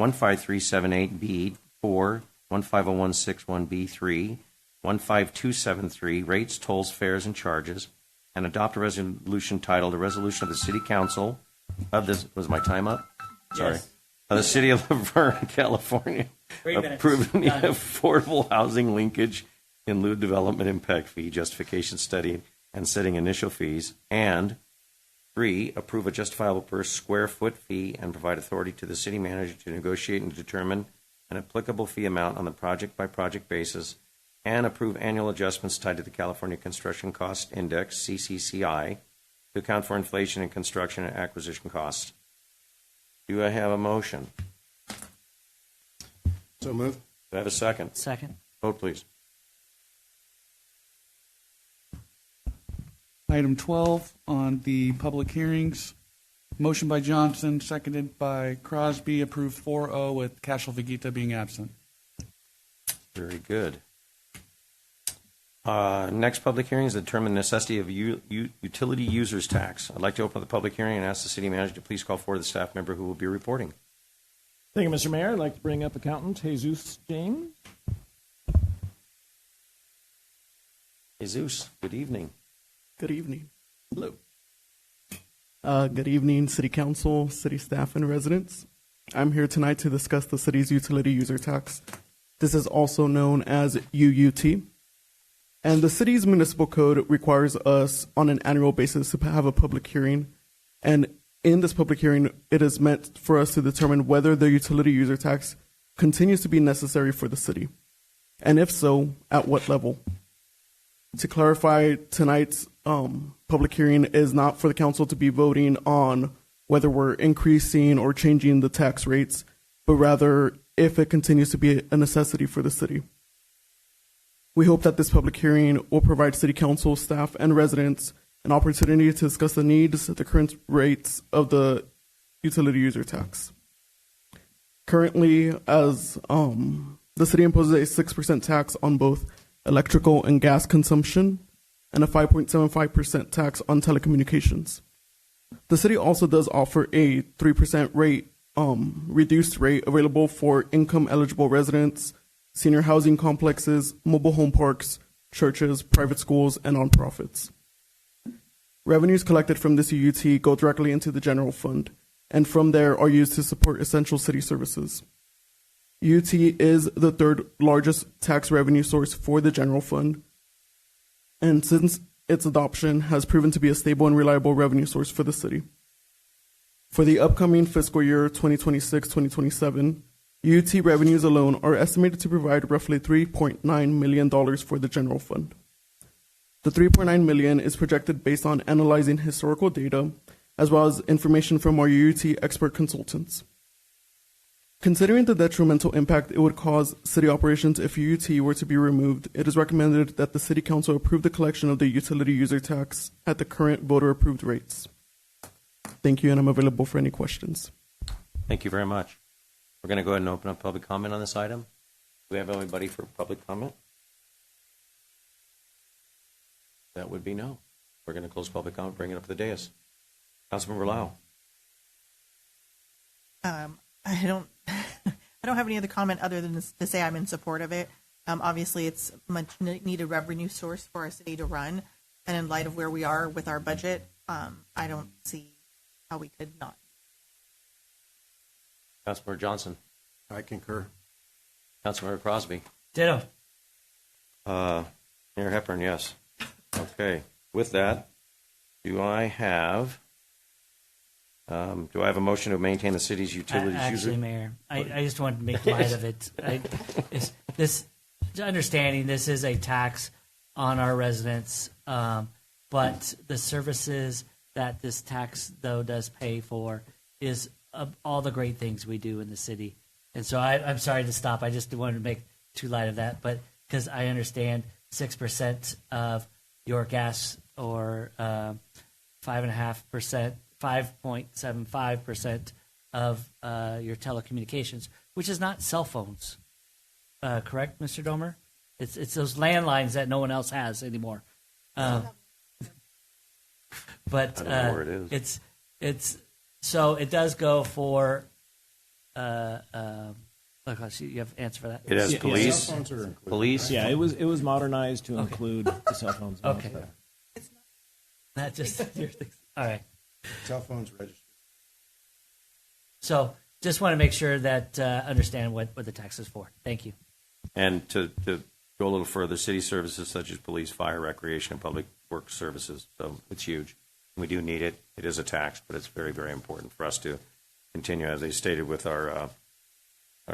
15378B4, 150161B3, 15273, rates, tolls, fares, and charges, and adopt a resolution titled, a resolution of the City Council of this, was my time up? Sorry. Yes. Of the City of Laverne, California, 3 minutes. approving the Done. affordable housing linkage in lieu development impact fee justification study and setting initial fees, and 3, approve a justifiable per square foot fee and provide authority to the city manager to negotiate and determine an applicable fee amount on the project-by-project basis, and approve annual adjustments tied to the California Construction Cost Index, CCCI, to account for inflation in construction and acquisition costs. Do I have a motion? So moved. Do I have a second? Second. Vote, please. Item 12 on the public hearings. Motion by Johnson, seconded by Crosby, approved 4-0 with Cashel Vegeta being absent. Very good. Next public hearing is to determine the necessity of utility users tax. I'd like to open the public hearing and ask the city manager to please call forward the staff member who will be reporting. Thank you, Mr. Mayor. I'd like to bring up Accountant Jesus James. Jesus, good evening. Good evening. Hello. Good evening, City Council, city staff, and residents. I'm here tonight to discuss the city's utility user tax. This is also known as UUT. And the city's municipal code requires us on an annual basis to have a public hearing. And in this public hearing, it is meant for us to determine whether the utility user tax continues to be necessary for the city. And if so, at what level? To clarify, tonight's public hearing is not for the council to be voting on whether we're increasing or changing the tax rates, but rather if it continues to be a necessity for the city. We hope that this public hearing will provide city council, staff, and residents an opportunity to discuss the needs, the current rates of the utility user tax. Currently, as the city imposes a 6% tax on both electrical and gas consumption, and a 5.75% tax on telecommunications. The city also does offer a 3% rate, reduced rate available for income-eligible residents, senior housing complexes, mobile home parks, churches, private schools, and nonprofits. Revenues collected from this UUT go directly into the general fund, and from there are used to support essential city services. UT is the third largest tax revenue source for the general fund, and since its adoption has proven to be a stable and reliable revenue source for the city. For the upcoming fiscal year 2026-2027, UT revenues alone are estimated to provide roughly $3.9 million for the general fund. The $3.9 million is projected based on analyzing historical data as well as information from our UT expert consultants. Considering the detrimental impact it would cause city operations if UUT were to be removed, it is recommended that the City Council approve the collection of the utility user tax at the current voter-approved rates. Thank you, and I'm available for any questions. Thank you very much. We're going to go ahead and open up public comment on this item. Do we have anybody for public comment? That would be no. We're going to close public comment, bring it up to the dais. Councilmember Lau. I don't have any other comment other than to say I'm in support of it. Obviously, it's much needed revenue source for our city to run, and in light of where we are with our budget, I don't see how we could not. Councilmember Johnson. I concur. Councilmember Crosby. Ditto. Mayor Hepburn, yes. Okay. With that, do I have a motion to maintain the city's utilities Actually, user? Mayor, I just wanted to make light of it. Understanding this is a tax on our residents, but the services that this tax, though, does pay for is all the great things we do in the city. And so I'm sorry to stop. I just wanted to make too light of that, but because I understand 6% of your gas or 5.5%, 5.75% of your telecommunications, which is not cell phones. Correct, Mr. Domer? It's those landlines that no one else has anymore. But I don't know where it is. It's so it does go for. You have an answer for that? It has police. Cell phones are included. Police. Yeah, it was modernized to include the cell phones. Okay. Not just your things. All right. Cell phones registered. So just want to make sure that understand what the tax is for. Thank you. And to go a little further, city services such as police, fire, recreation, and public works services. So it's huge. We do need it. It is a tax, but it's very, very important for us to continue, as I stated, with our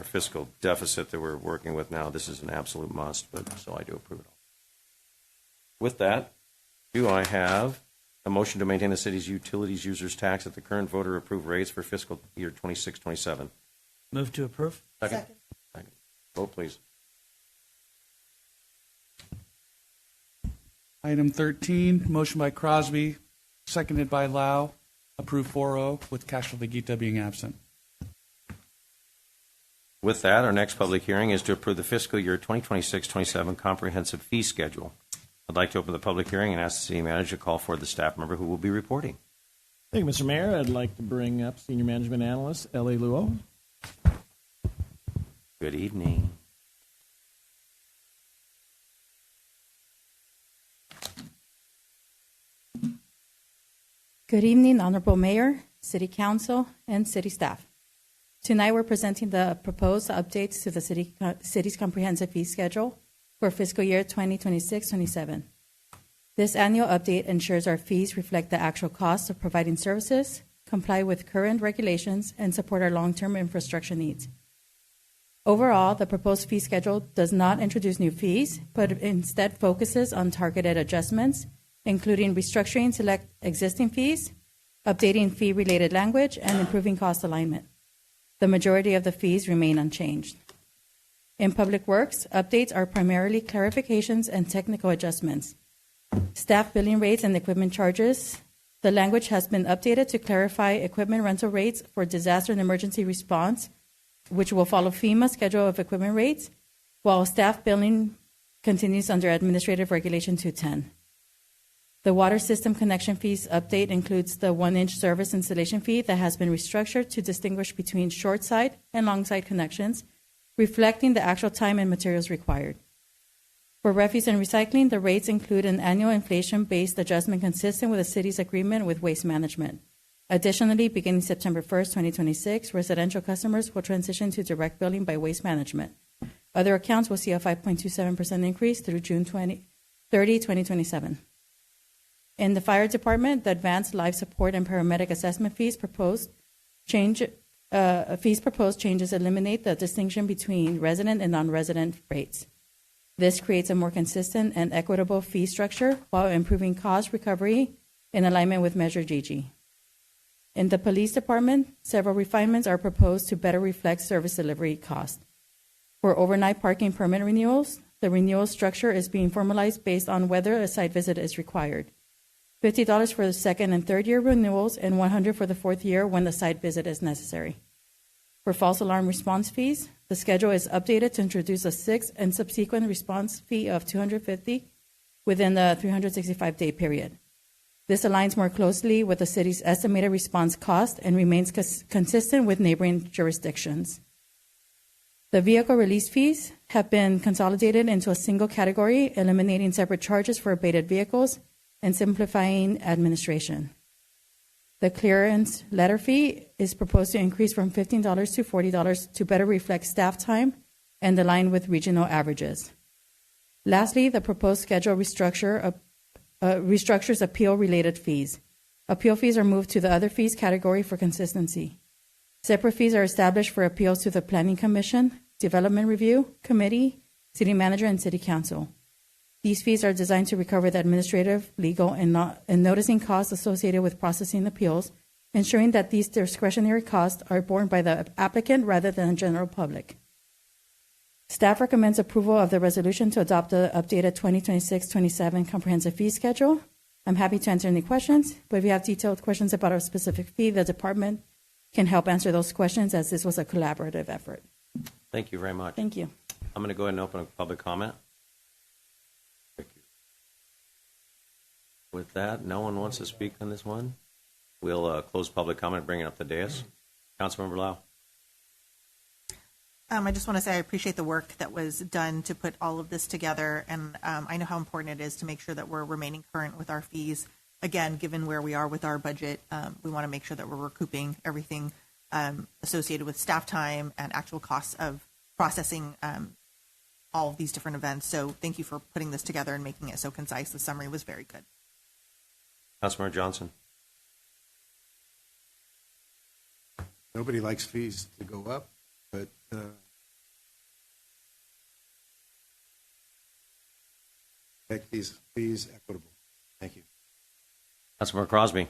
fiscal deficit that we're working with now. This is an absolute must, but so I do approve it. With that, do I have a motion to maintain the city's utilities users tax at the current voter-approved rates for fiscal year 26-27? Move to approve. Second. Vote, please. Item 13, motion by Crosby, seconded by Lau, approved 4-0 with Castro Vegeta being absent. With that, our next public hearing is to approve the fiscal year 2026-27 comprehensive fee schedule. I'd like to open the public hearing and ask the city manager to call for the staff member who will be reporting. Thank you, Mr. Mayor. I'd like to bring up Senior Management Analyst L.A. Luo. Good evening. Good evening, Honorable Mayor, City Council, and City staff. Tonight we're presenting the proposed updates to the city's comprehensive fee schedule for fiscal year 2026-27. This annual update ensures our fees reflect the actual cost of providing services, comply with current regulations, and support our long-term infrastructure needs. Overall, the proposed fee schedule does not introduce new fees, but instead focuses on targeted adjustments, including restructuring select existing fees, updating fee-related language, and improving cost alignment. The majority of the fees remain unchanged. In Public Works, updates are primarily clarifications and technical adjustments. Staff billing rates and equipment charges. The language has been updated to clarify equipment rental rates for disaster and emergency response, which will follow FEMA's schedule of equipment rates, while staff billing continues under Administrative Regulation 210. The water system connection fees update includes the 1-inch service installation fee that has been restructured to distinguish between short side and long side connections, reflecting the actual time and materials required. For refuse and recycling, the rates include an annual inflation-based adjustment consistent with the city's agreement with Waste Management. Additionally, beginning September 1st, 2026, residential customers will transition to direct billing by Waste Management. Other accounts will see a 5.27% increase through June 30, 2027. In the fire department, the advanced life support and paramedic assessment fees proposed changes eliminate the distinction between resident and non-resident rates. This creates a more consistent and equitable fee structure while improving cost recovery in alignment with Measure GG. In the police department, several refinements are proposed to better reflect service delivery cost. For overnight parking permit renewals, the renewal structure is being formalized based on whether a site visit is required. $50 for the second and third year renewals, and $100 for the fourth year when the site visit is necessary. For false alarm response fees, the schedule is updated to introduce a 6th and subsequent response fee of $250 within the 365-day period. This aligns more closely with the city's estimated response cost and remains consistent with neighboring jurisdictions. The vehicle release fees have been consolidated into a single category, eliminating separate charges for abated vehicles and simplifying administration. The clearance letter fee is proposed to increase from $15 to $40 to better reflect staff time and align with regional averages. Lastly, the proposed schedule restructures appeal-related fees. Appeal fees are moved to the other fees category for consistency. Separate fees are established for appeals to the Planning Commission, Development Review Committee, City Manager, and City Council. These fees are designed to recover the administrative, legal, and noticing costs associated with processing appeals, ensuring that these discretionary costs are borne by the applicant rather than the general public. Staff recommends approval of the resolution to adopt the updated 2026-27 comprehensive fee schedule. I'm happy to answer any questions, but if you have detailed questions about our specific fee, the department can help answer those questions, as this was a collaborative effort. Thank you very much. Thank you. I'm going to go ahead and open a public comment. With that, no one wants to speak on this one. We'll close public comment, bring it up the dais. Councilmember Lau. I just want to say I appreciate the work that was done to put all of this together, and I know how important it is to make sure that we're remaining current with our fees. Again, given where we are with our budget, we want to make sure that we're recouping everything associated with staff time and actual costs of processing all of these different events. So thank you for putting this together and making it so concise. The summary was very good. Councilmember Johnson. Nobody likes fees to go up, but make these fees equitable. Thank you. Councilmember Crosby.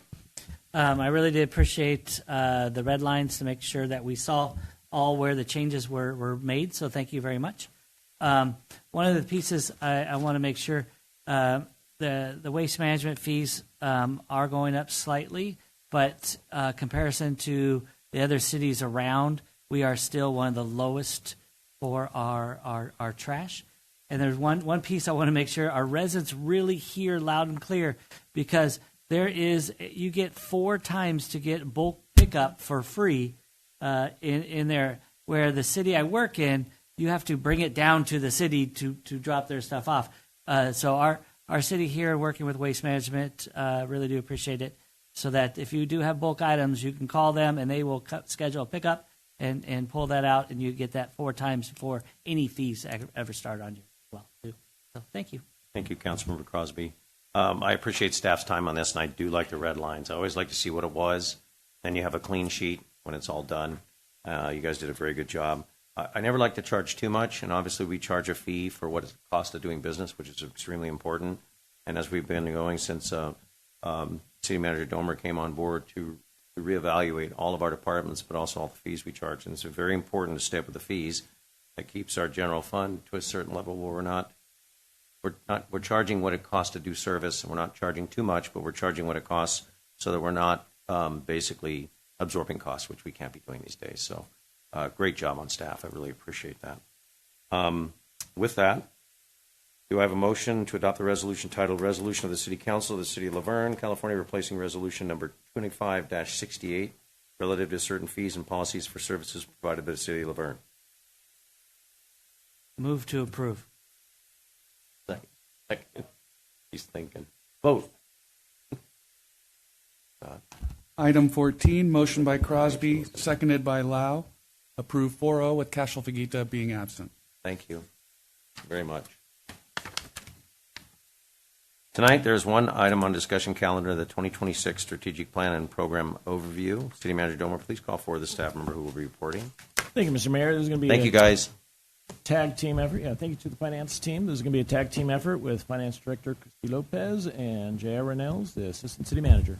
I really did appreciate the red lines to make sure that we saw all where the changes were made, so thank you very much. One of the pieces I want to make sure, the waste management fees are going up slightly, but comparison to the other cities around, we are still one of the lowest for our trash. And there's one piece I want to make sure our residents really hear loud and clear, because you get 4 times to get bulk pickup for free in there, where the city I work in, you have to bring it down to the city to drop their stuff off. So our city here, working with Waste Management, really do appreciate it, so that if you do have bulk items, you can call them and they will schedule a pickup and pull that out, and you get that 4 times before any fees ever start on you as well, too. So thank you. Thank you, Councilmember Crosby. I appreciate staff's time on this, and I do like the red lines. I always like to see what it was. Then you have a clean sheet when it's all done. You guys did a very good job. I never like to charge too much, and obviously we charge a fee for what is the cost of doing business, which is extremely important. And as we've been going since City Manager Domer came on board to reevaluate all of our departments, but also all the fees we charge. And it's very important to stay up with the fees. That keeps our general fund to a certain level where we're charging what it costs to do service, and we're not charging too much, but we're charging what it costs so that we're not basically absorbing costs, which we can't be doing these days. So great job on staff. I really appreciate that. With that, do I have a motion to adopt the resolution titled Resolution of the City Council of the City of Laverne, California, replacing Resolution number 25-68 relative to certain fees and policies for services provided by the City of Laverne? Move to approve. Second. He's thinking. Vote. Item 14, motion by Crosby, seconded by Lau. Approve 4-0 with Cashel Fagita being absent. Thank you very much. Tonight, there's one item on discussion calendar, the 2026 Strategic Plan and Program Overview. City Manager Domer, please call forward the staff member who will be reporting. Thank you, Mr. Mayor. This is going to be Thank you, guys. Tag team effort. Yeah, thank you to the finance team. This is going to be a tag team effort with Finance Director Christy Lopez and J.R. Rennells, the Assistant City Manager.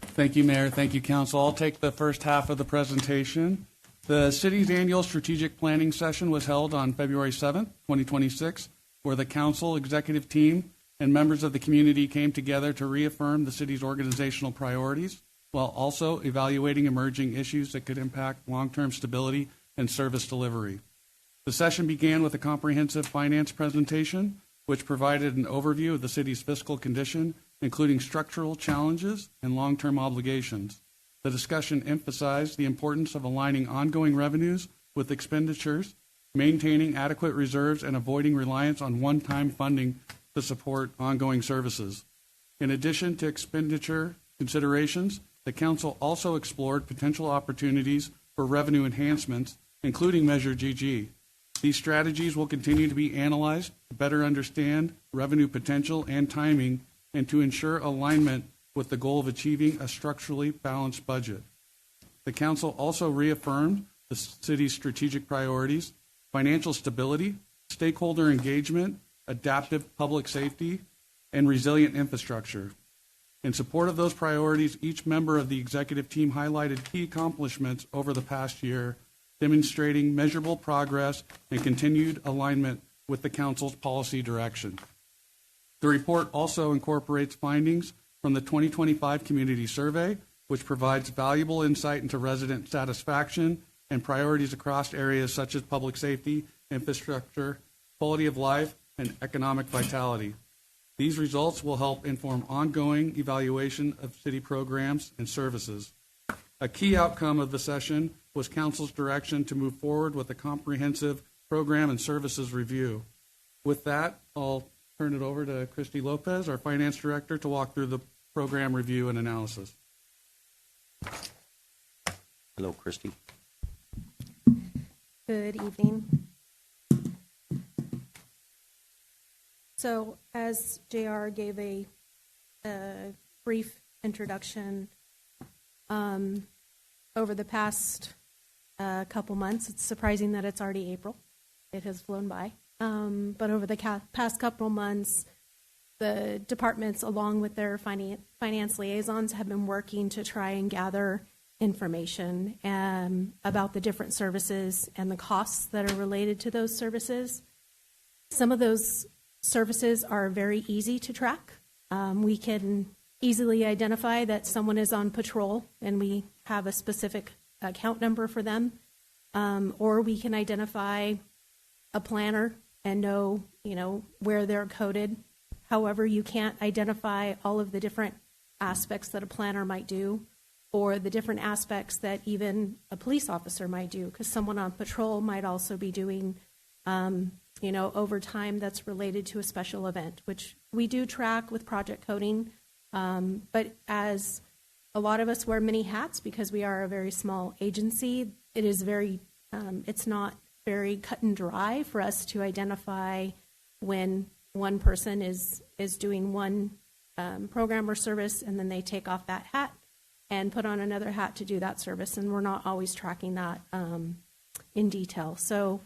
Thank you, Mayor. Thank you, Council. I'll take the first half of the presentation. The city's annual strategic planning session was held on February 7th, 2026, where the council, executive team, and members of the community came together to reaffirm the city's organizational priorities, while also evaluating emerging issues that could impact long-term stability and service delivery. The session began with a comprehensive finance presentation, which provided an overview of the city's fiscal condition, including structural challenges and long-term obligations. The discussion emphasized the importance of aligning ongoing revenues with expenditures, maintaining adequate reserves, and avoiding reliance on one-time funding to support ongoing services. In addition to expenditure considerations, the Council also explored potential opportunities for revenue enhancements, including Measure GG. These strategies will continue to be analyzed to better understand revenue potential and timing, and to ensure alignment with the goal of achieving a structurally balanced budget. The Council also reaffirmed the city's strategic priorities: financial stability, stakeholder engagement, adaptive public safety, and resilient infrastructure. In support of those priorities, each member of the executive team highlighted key accomplishments over the past year, demonstrating measurable progress and continued alignment with the Council's policy direction. The report also incorporates findings from the 2025 Community Survey, which provides valuable insight into resident satisfaction and priorities across areas such as public safety, infrastructure, quality of life, and economic vitality. These results will help inform ongoing evaluation of city programs and services. A key outcome of the session was Council's direction to move forward with a comprehensive program and services review. With that, I'll turn it over to Christy Lopez, our Finance Director, to walk through the program review and analysis. Hello, Christy. Good evening. So, as JR gave a brief introduction, over the past couple months, it's surprising that it's already April. It has flown by. But over the past couple months, the departments, along with their finance liaisons, have been working to try and gather information about the different services and the costs that are related to those services. Some of those services are very easy to track. We can easily identify that someone is on patrol and we have a specific account number for them. Or we can identify a planner and know, where they're coded. However, you can't identify all of the different aspects that a planner might do or the different aspects that even a police officer might do, because someone on patrol might also be doing, overtime that's related to a special event, which we do track with project coding. But as a lot of us wear many hats because we are a very small agency, it is it's not very cut and dry for us to identify when one person is doing one program or service and then they take off that hat and put on another hat to do that service, and we're not always tracking that in detail. So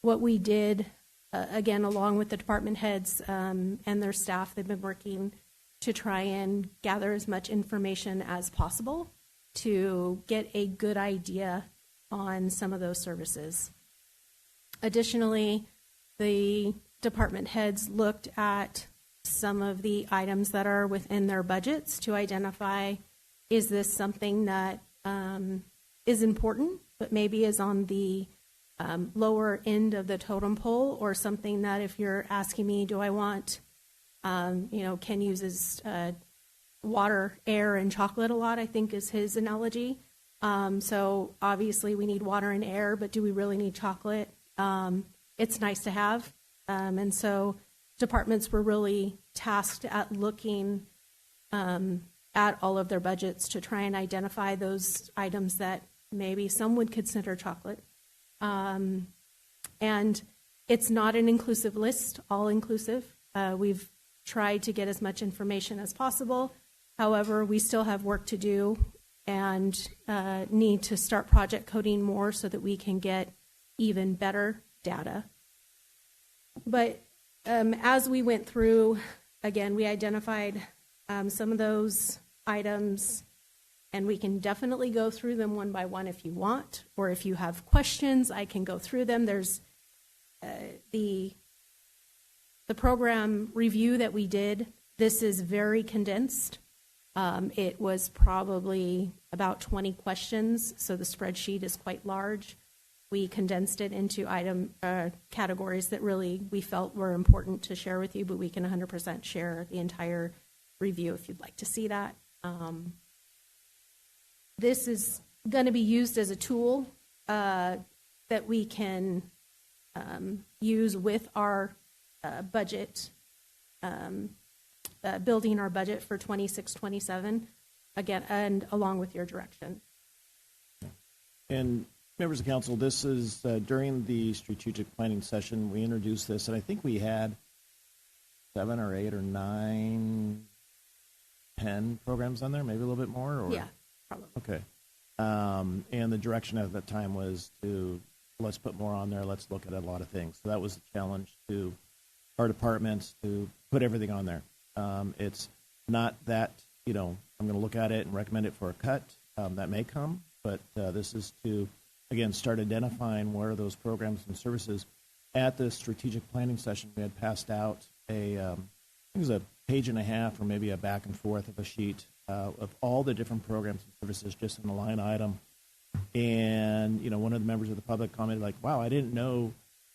what we did, again, along with the department heads and their staff, they've been working to try and gather as much information as possible to get a good idea on some of those services. Additionally, the department heads looked at some of the items that are within their budgets to identify, is this something that is important, but maybe is on the lower end of the totem pole, or something that if you're asking me, do I want, Ken uses water, air, and chocolate a lot, I think is his analogy. So obviously we need water and air, but do we really need chocolate? It's nice to have. And so departments were really tasked at looking at all of their budgets to try and identify those items that maybe some would consider chocolate. And it's not an inclusive list, all inclusive. We've tried to get as much information as possible. However, we still have work to do and need to start project coding more so that we can get even better data. But as we went through, again, we identified some of those items, and we can definitely go through them one by one if you want, or if you have questions, I can go through them. There's the program review that we did. This is very condensed. It was probably about 20 questions, so the spreadsheet is quite large. We condensed it into item categories that really we felt were important to share with you, but we can 100% share the entire review if you'd like to see that. This is going to be used as a tool that we can use with our budget, building our budget for 26-27, again, and along with your direction. And members of council, this is during the strategic planning session, we introduced this, and I think we had 7 or 8 or 9, 10 programs on there, maybe a little bit more? Or? Yeah, probably. Okay. And the direction at that time was to, let's put more on there, let's look at a lot of things. So that was the challenge to our departments to put everything on there. It's not that, I'm going to look at it and recommend it for a cut. That may come, but this is to, again, start identifying where are those programs and services. At the strategic planning session, we had passed out I think it was a page and a half or maybe a back and forth of a sheet of all the different programs and services just in the line item. And, one of the members of the public commented like, wow, I didn't know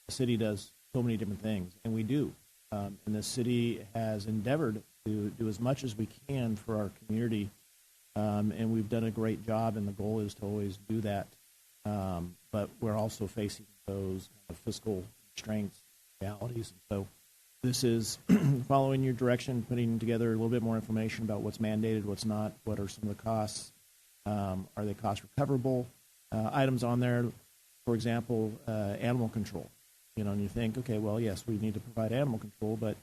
the city does so many different things. And we do. And the city has endeavored to do as much as we can for our community. And we've done a great job, and the goal is to always do that. But we're also facing those fiscal constraints, realities. And so this is following your direction, putting together a little bit more information about what's mandated, what's not, what are some of the costs, are they cost recoverable? Items on there, for example, animal control. And you think, okay, well, yes, we need to provide animal control, but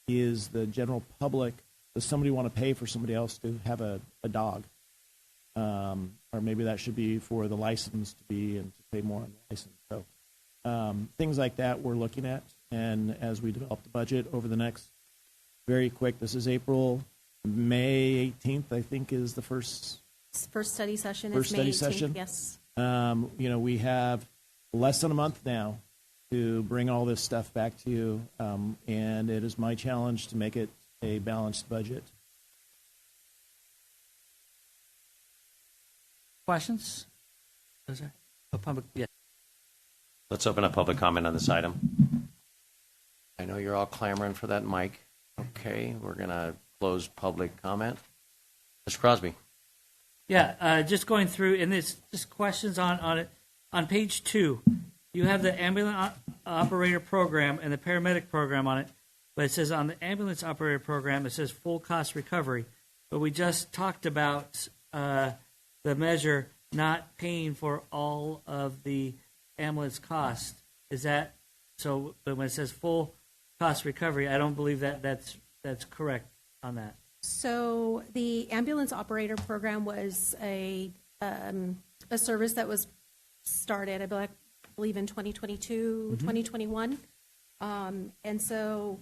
is the general public, does somebody want to pay for somebody else to have a dog? Or maybe that should be for the license to be and to pay more on the license. So things like that we're looking at. And as we develop the budget over the next, very quick, this is April, May 18th, I think, is the first First study session First is May study 18th. session? Yes. We have less than a month now to bring all this stuff back to you, and it is my challenge to make it a balanced budget. Questions? Is there a public? Yeah. Let's open up public comment on this item. I know you're all clamoring for that mic. Okay, we're going to close public comment. Mr. Crosby. Yeah, just going through, and there's just questions on it. On page 2, you have the ambulance operator program and the paramedic program on it, but it says on the ambulance operator program, it says full cost recovery. But we just talked about the measure not paying for all of the ambulance cost. Is that so? But when it says full cost recovery, I don't believe that's correct on that. So the ambulance operator program was a service that was started, I believe, in 2022, 2021. And so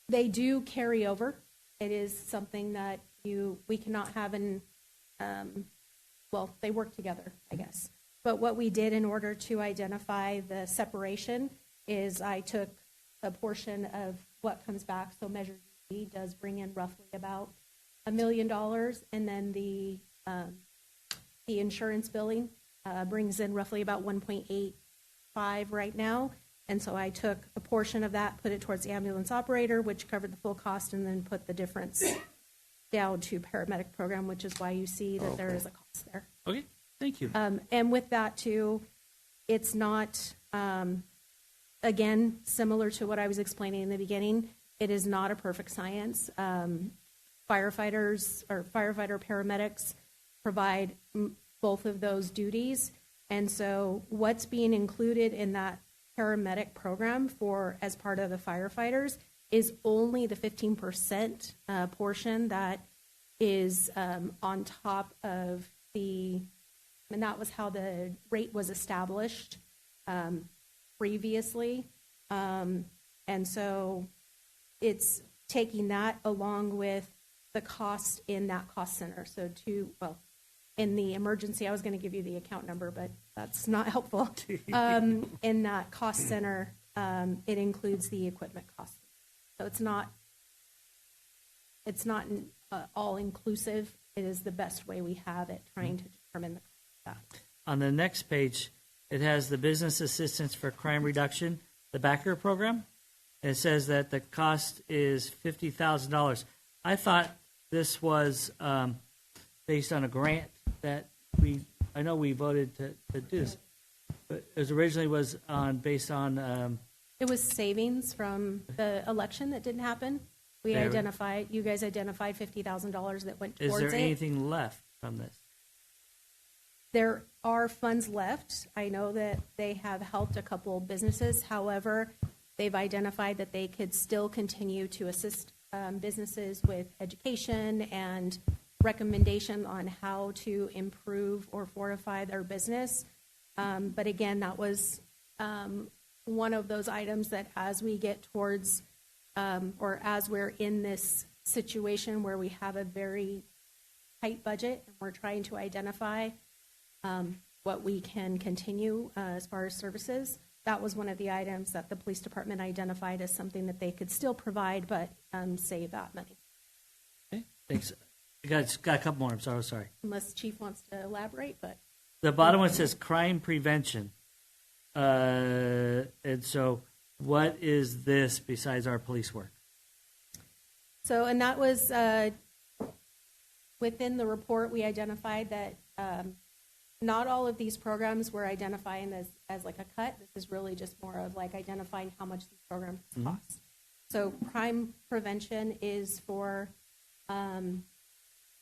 they do carry over. It is something that we cannot have they work together, I guess. But what we did in order to identify the separation is I took a portion of what comes back. So Measure D does bring in roughly about $1 million, and then the insurance billing brings in roughly about 1.85 right now. And so I took a portion of that, put it towards the ambulance operator, which covered the full cost, and then put the difference down to paramedic program, which is why you see that there is a cost there. Okay, thank you. And with that too, it's not, again, similar to what I was explaining in the beginning, it is not a perfect science. Firefighters or firefighter paramedics provide both of those duties. And so what's being included in that paramedic program as part of the firefighters is only the 15% portion that is on top of and that was how the rate was established previously. And so it's taking that along with the cost in that cost center. So in the emergency, I was going to give you the account number, but that's not helpful. In that cost center, it includes the equipment cost. So it's not all inclusive. It is the best way we have it, trying to determine the cost of that. On the next page, it has the business assistance for crime reduction, the Backer program. It says that the cost is $50,000. I thought this was based on a grant that I know we voted to do this, but it originally was based on. It was savings from the election that didn't happen. You guys identified $50,000 that went towards it. Is there anything left from this? There are funds left. I know that they have helped a couple businesses. However, they've identified that they could still continue to assist businesses with education and recommendation on how to improve or fortify their business. But again, that was one of those items that as we get towards or as we're in this situation where we have a very tight budget and we're trying to identify what we can continue as far as services, that was one of the items that the police department identified as something that they could still provide but save that money. Okay, thanks. Got a couple more. I'm sorry. Unless Chief wants to elaborate, but the bottom one says crime prevention, and so what is this besides our police work? So, and that was within the report. We identified that not all of these programs were identifying as like a cut. This is really just more of like identifying how much these programs cost. So, crime prevention is for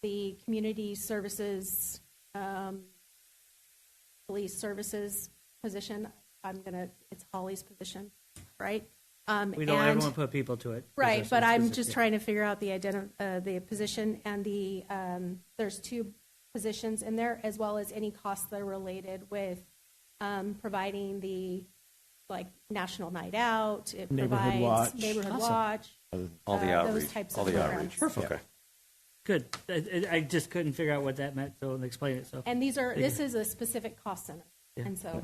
the community services, police services position. It's Holly's position, right? We don't ever want to put people to it. Right, but I'm just trying to figure out the position and there's two positions in there, as well as any costs that are related with providing the National Night Out. It Neighborhood provides Watch. Neighborhood Awesome. Watch. All the outreach. Those types all of the programs. outreach. Perfect. Okay. good. I just couldn't figure out what that meant, so explain it. So. And Thank this you. is a specific cost center. Yeah. And so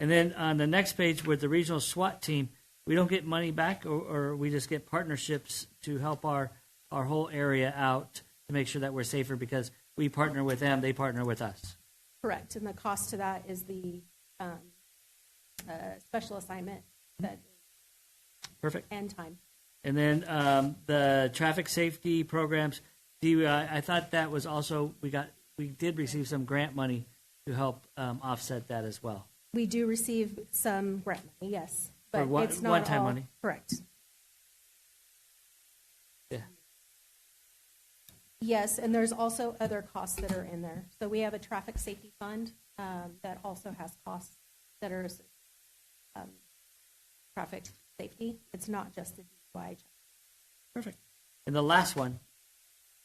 And then on the next page with the regional SWAT team, we don't get money back, or we just get partnerships to help our whole area out to make sure that we're safer because we partner with them, they partner with us. correct. And the cost to that is the special assignment that Perfect. and time. And then the traffic safety programs, I thought that was also, we did receive some grant money to help offset that as well. We do receive some grant money, yes, For but it's not one-time all money? correct. Yeah. Yes, and there's also other costs that are in there. So we have a traffic safety fund that also has costs that are traffic safety. It's not just the DUI. Perfect. And the last one,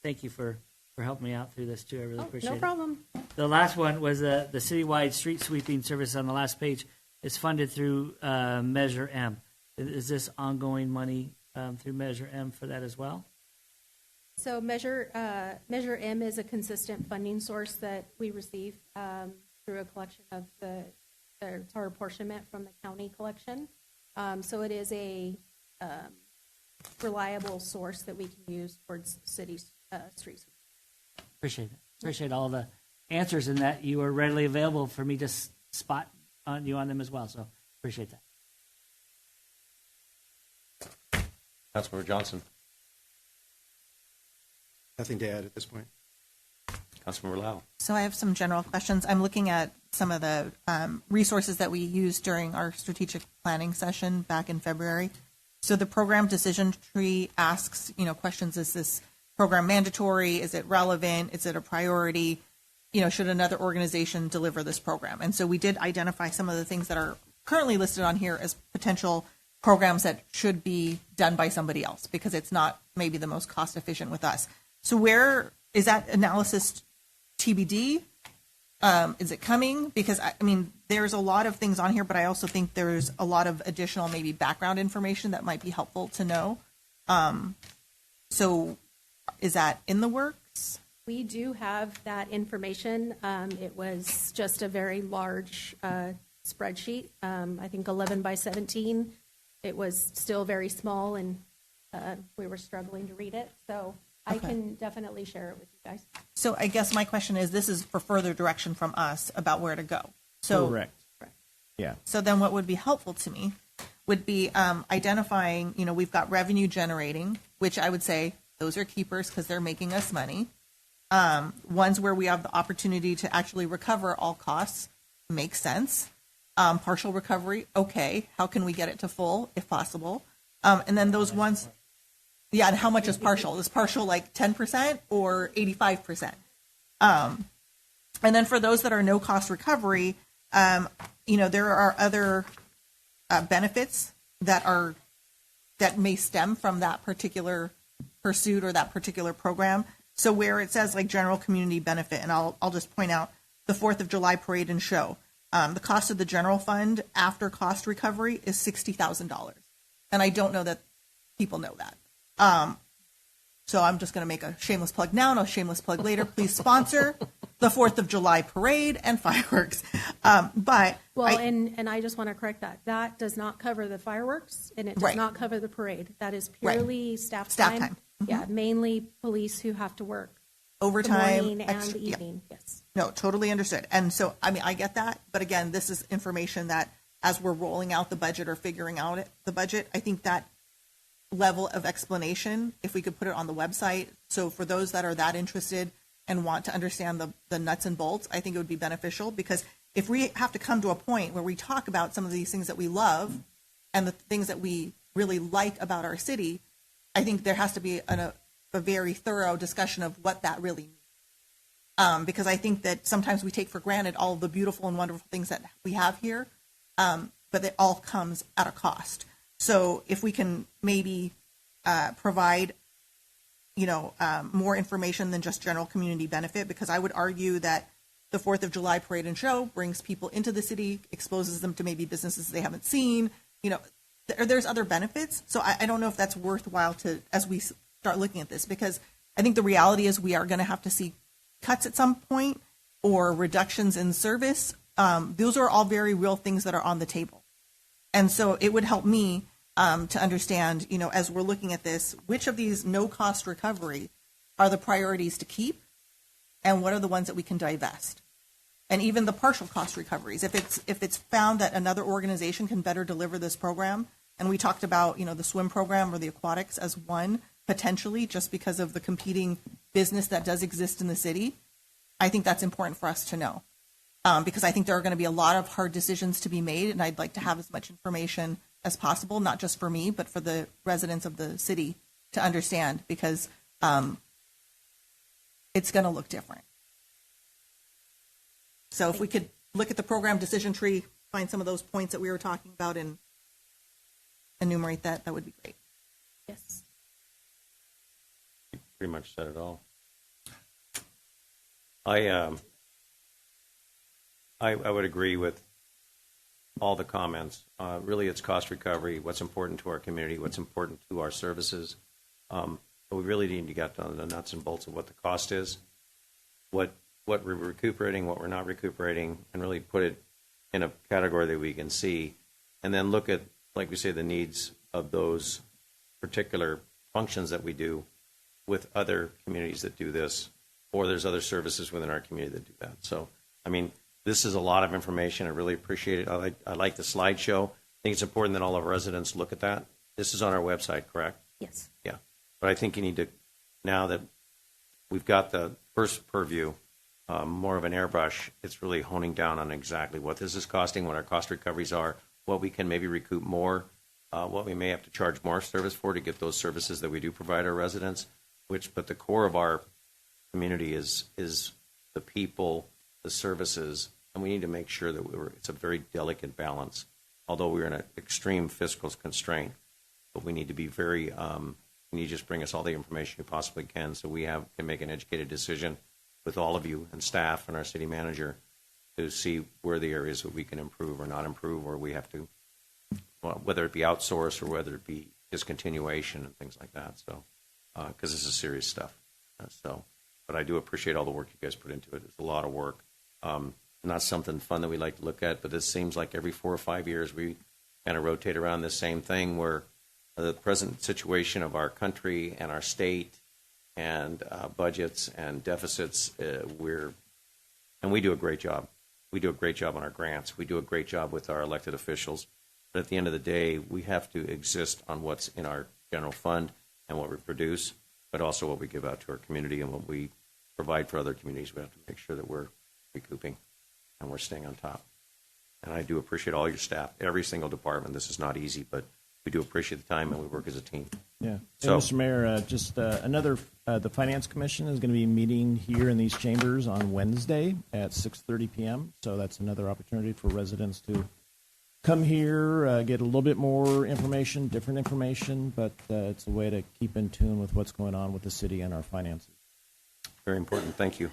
thank you for helping me out through this too. I really appreciate it. No problem. The last one was the citywide street sweeping service on the last page. It's funded through Measure M. Is this ongoing money through Measure M for that as well? So Measure M is a consistent funding source that we receive through a collection of it's our apportionment from the county collection. So it is a reliable source that we can use towards city streets. Appreciate it. Appreciate all the answers in that. You were readily available for me to spot on you on them as well. So appreciate that. Councilmember Johnson. Nothing to add at this point. Councilmember Lau. So I have some general questions. I'm looking at some of the resources that we used during our strategic planning session back in February. So the program decision tree asks, questions: is this program mandatory? Is it relevant? Is it a priority? Should another organization deliver this program? And so we did identify some of the things that are currently listed on here as potential programs that should be done by somebody else because it's not maybe the most cost efficient with us. So where is that analysis TBD? Is it coming? Because there's a lot of things on here, but I also think there's a lot of additional maybe background information that might be helpful to know. So is that in the works? We do have that information. It was just a very large spreadsheet, I think 11 by 17. It was still very small, and we were struggling to read it. So I can definitely share it with you guys. So I guess my question is, this is for further direction from us about where to go. So, Correct. Yeah. So then what would be helpful to me would be identifying, we've got revenue generating, which I would say those are keepers because they're making us money. Ones where we have the opportunity to actually recover all costs makes sense. Partial recovery, okay. How can we get it to full if possible? And then those ones, yeah, and how much is partial? Is partial like 10% or 85%? And then for those that are no cost recovery, there are other benefits that may stem from that particular pursuit or that particular program. So where it says like general community benefit, and I'll just point out the 4th of July parade and show. The cost of the general fund after cost recovery is $60,000. And I don't know that people know that. So I'm just going to make a shameless plug now and a shameless plug later. Please sponsor the 4th of July parade and fireworks. And I just want to correct that. That does not cover the fireworks, and it does not cover the parade. That is purely staff time. Mm-hmm. Yeah, mainly police who have to work overtime, the morning and extra, the evening. Yeah. Yes. No, totally understood. And so, I get that. But again, this is information that as we're rolling out the budget or figuring out the budget, I think that level of explanation, if we could put it on the website. So for those that are that interested and want to understand the nuts and bolts, I think it would be beneficial, because if we have to come to a point where we talk about some of these things that we love and the things that we really like about our city, I think there has to be a very thorough discussion of what that really means. Because I think that sometimes we take for granted all of the beautiful and wonderful things that we have here, but it all comes at a cost. So if we can maybe provide, more information than just general community benefit, because I would argue that the 4th of July parade and show brings people into the city, exposes them to maybe businesses they haven't seen. There's other benefits. So I don't know if that's worthwhile as we start looking at this, because I think the reality is we are going to have to see cuts at some point or reductions in service. Those are all very real things that are on the table. And so it would help me to understand, as we're looking at this, which of these no-cost recovery are the priorities to keep and what are the ones that we can divest. And even the partial cost recoveries, if it's found that another organization can better deliver this program, and we talked about, the swim program or the aquatics as one, potentially, just because of the competing business that does exist in the city, I think that's important for us to know. Because I think there are going to be a lot of hard decisions to be made, and I'd like to have as much information as possible, not just for me, but for the residents of the city to understand, because it's going to look different. So if we could look at the program decision tree, find some of those points that we were talking about and enumerate that would be great. Yes. You pretty much said it all. I would agree with all the comments. Really, it's cost recovery, what's important to our community, what's important to our services. But we really need to get down to the nuts and bolts of what the cost is, what we're recuperating, what we're not recuperating, and really put it in a category that we can see, and then look at, like we say, the needs of those particular functions that we do with other communities that do this, or there's other services within our community that do that. So, I mean, this is a lot of information. I really appreciate it. I like the slideshow. I think it's important that all of our residents look at that. This is on our website, correct? Yes. Yeah. But I think you need to, now that we've got the first purview, more of an airbrush, it's really honing down on exactly what this is costing, what our cost recoveries are, what we can maybe recoup more, what we may have to charge more service for to get those services that we do provide our residents, but the core of our community is the people, the services, and we need to make sure that it's a very delicate balance, although we're in an extreme fiscal constraint. But we need to be very, you need to just bring us all the information you possibly can so we can make an educated decision with all of you and staff and our city manager to see where the areas that we can improve or not improve, or we have to, whether it be outsourced or whether it be discontinuation and things like that. So, because this is serious stuff. But I do appreciate all the work you guys put into it. It's a lot of work. Not something fun that we like to look at, but this seems like every 4 or 5 years we kind of rotate around this same thing where the present situation of our country and our state and budgets and deficits, we do a great job. We do a great job on our grants. We do a great job with our elected officials. But at the end of the day, we have to exist on what's in our general fund and what we produce, but also what we give out to our community and what we provide for other communities. We have to make sure that we're recouping and we're staying on top. And I do appreciate all your staff, every single department. This is not easy, but we do appreciate the time and we work as a team. Yeah. So, and Mr. Mayor, just another, the Finance Commission is going to be meeting here in these chambers on Wednesday at 6:30 p.m. So that's another opportunity for residents to come here, get a little bit more information, different information, but it's a way to keep in tune with what's going on with the city and our finances. very important. Thank you.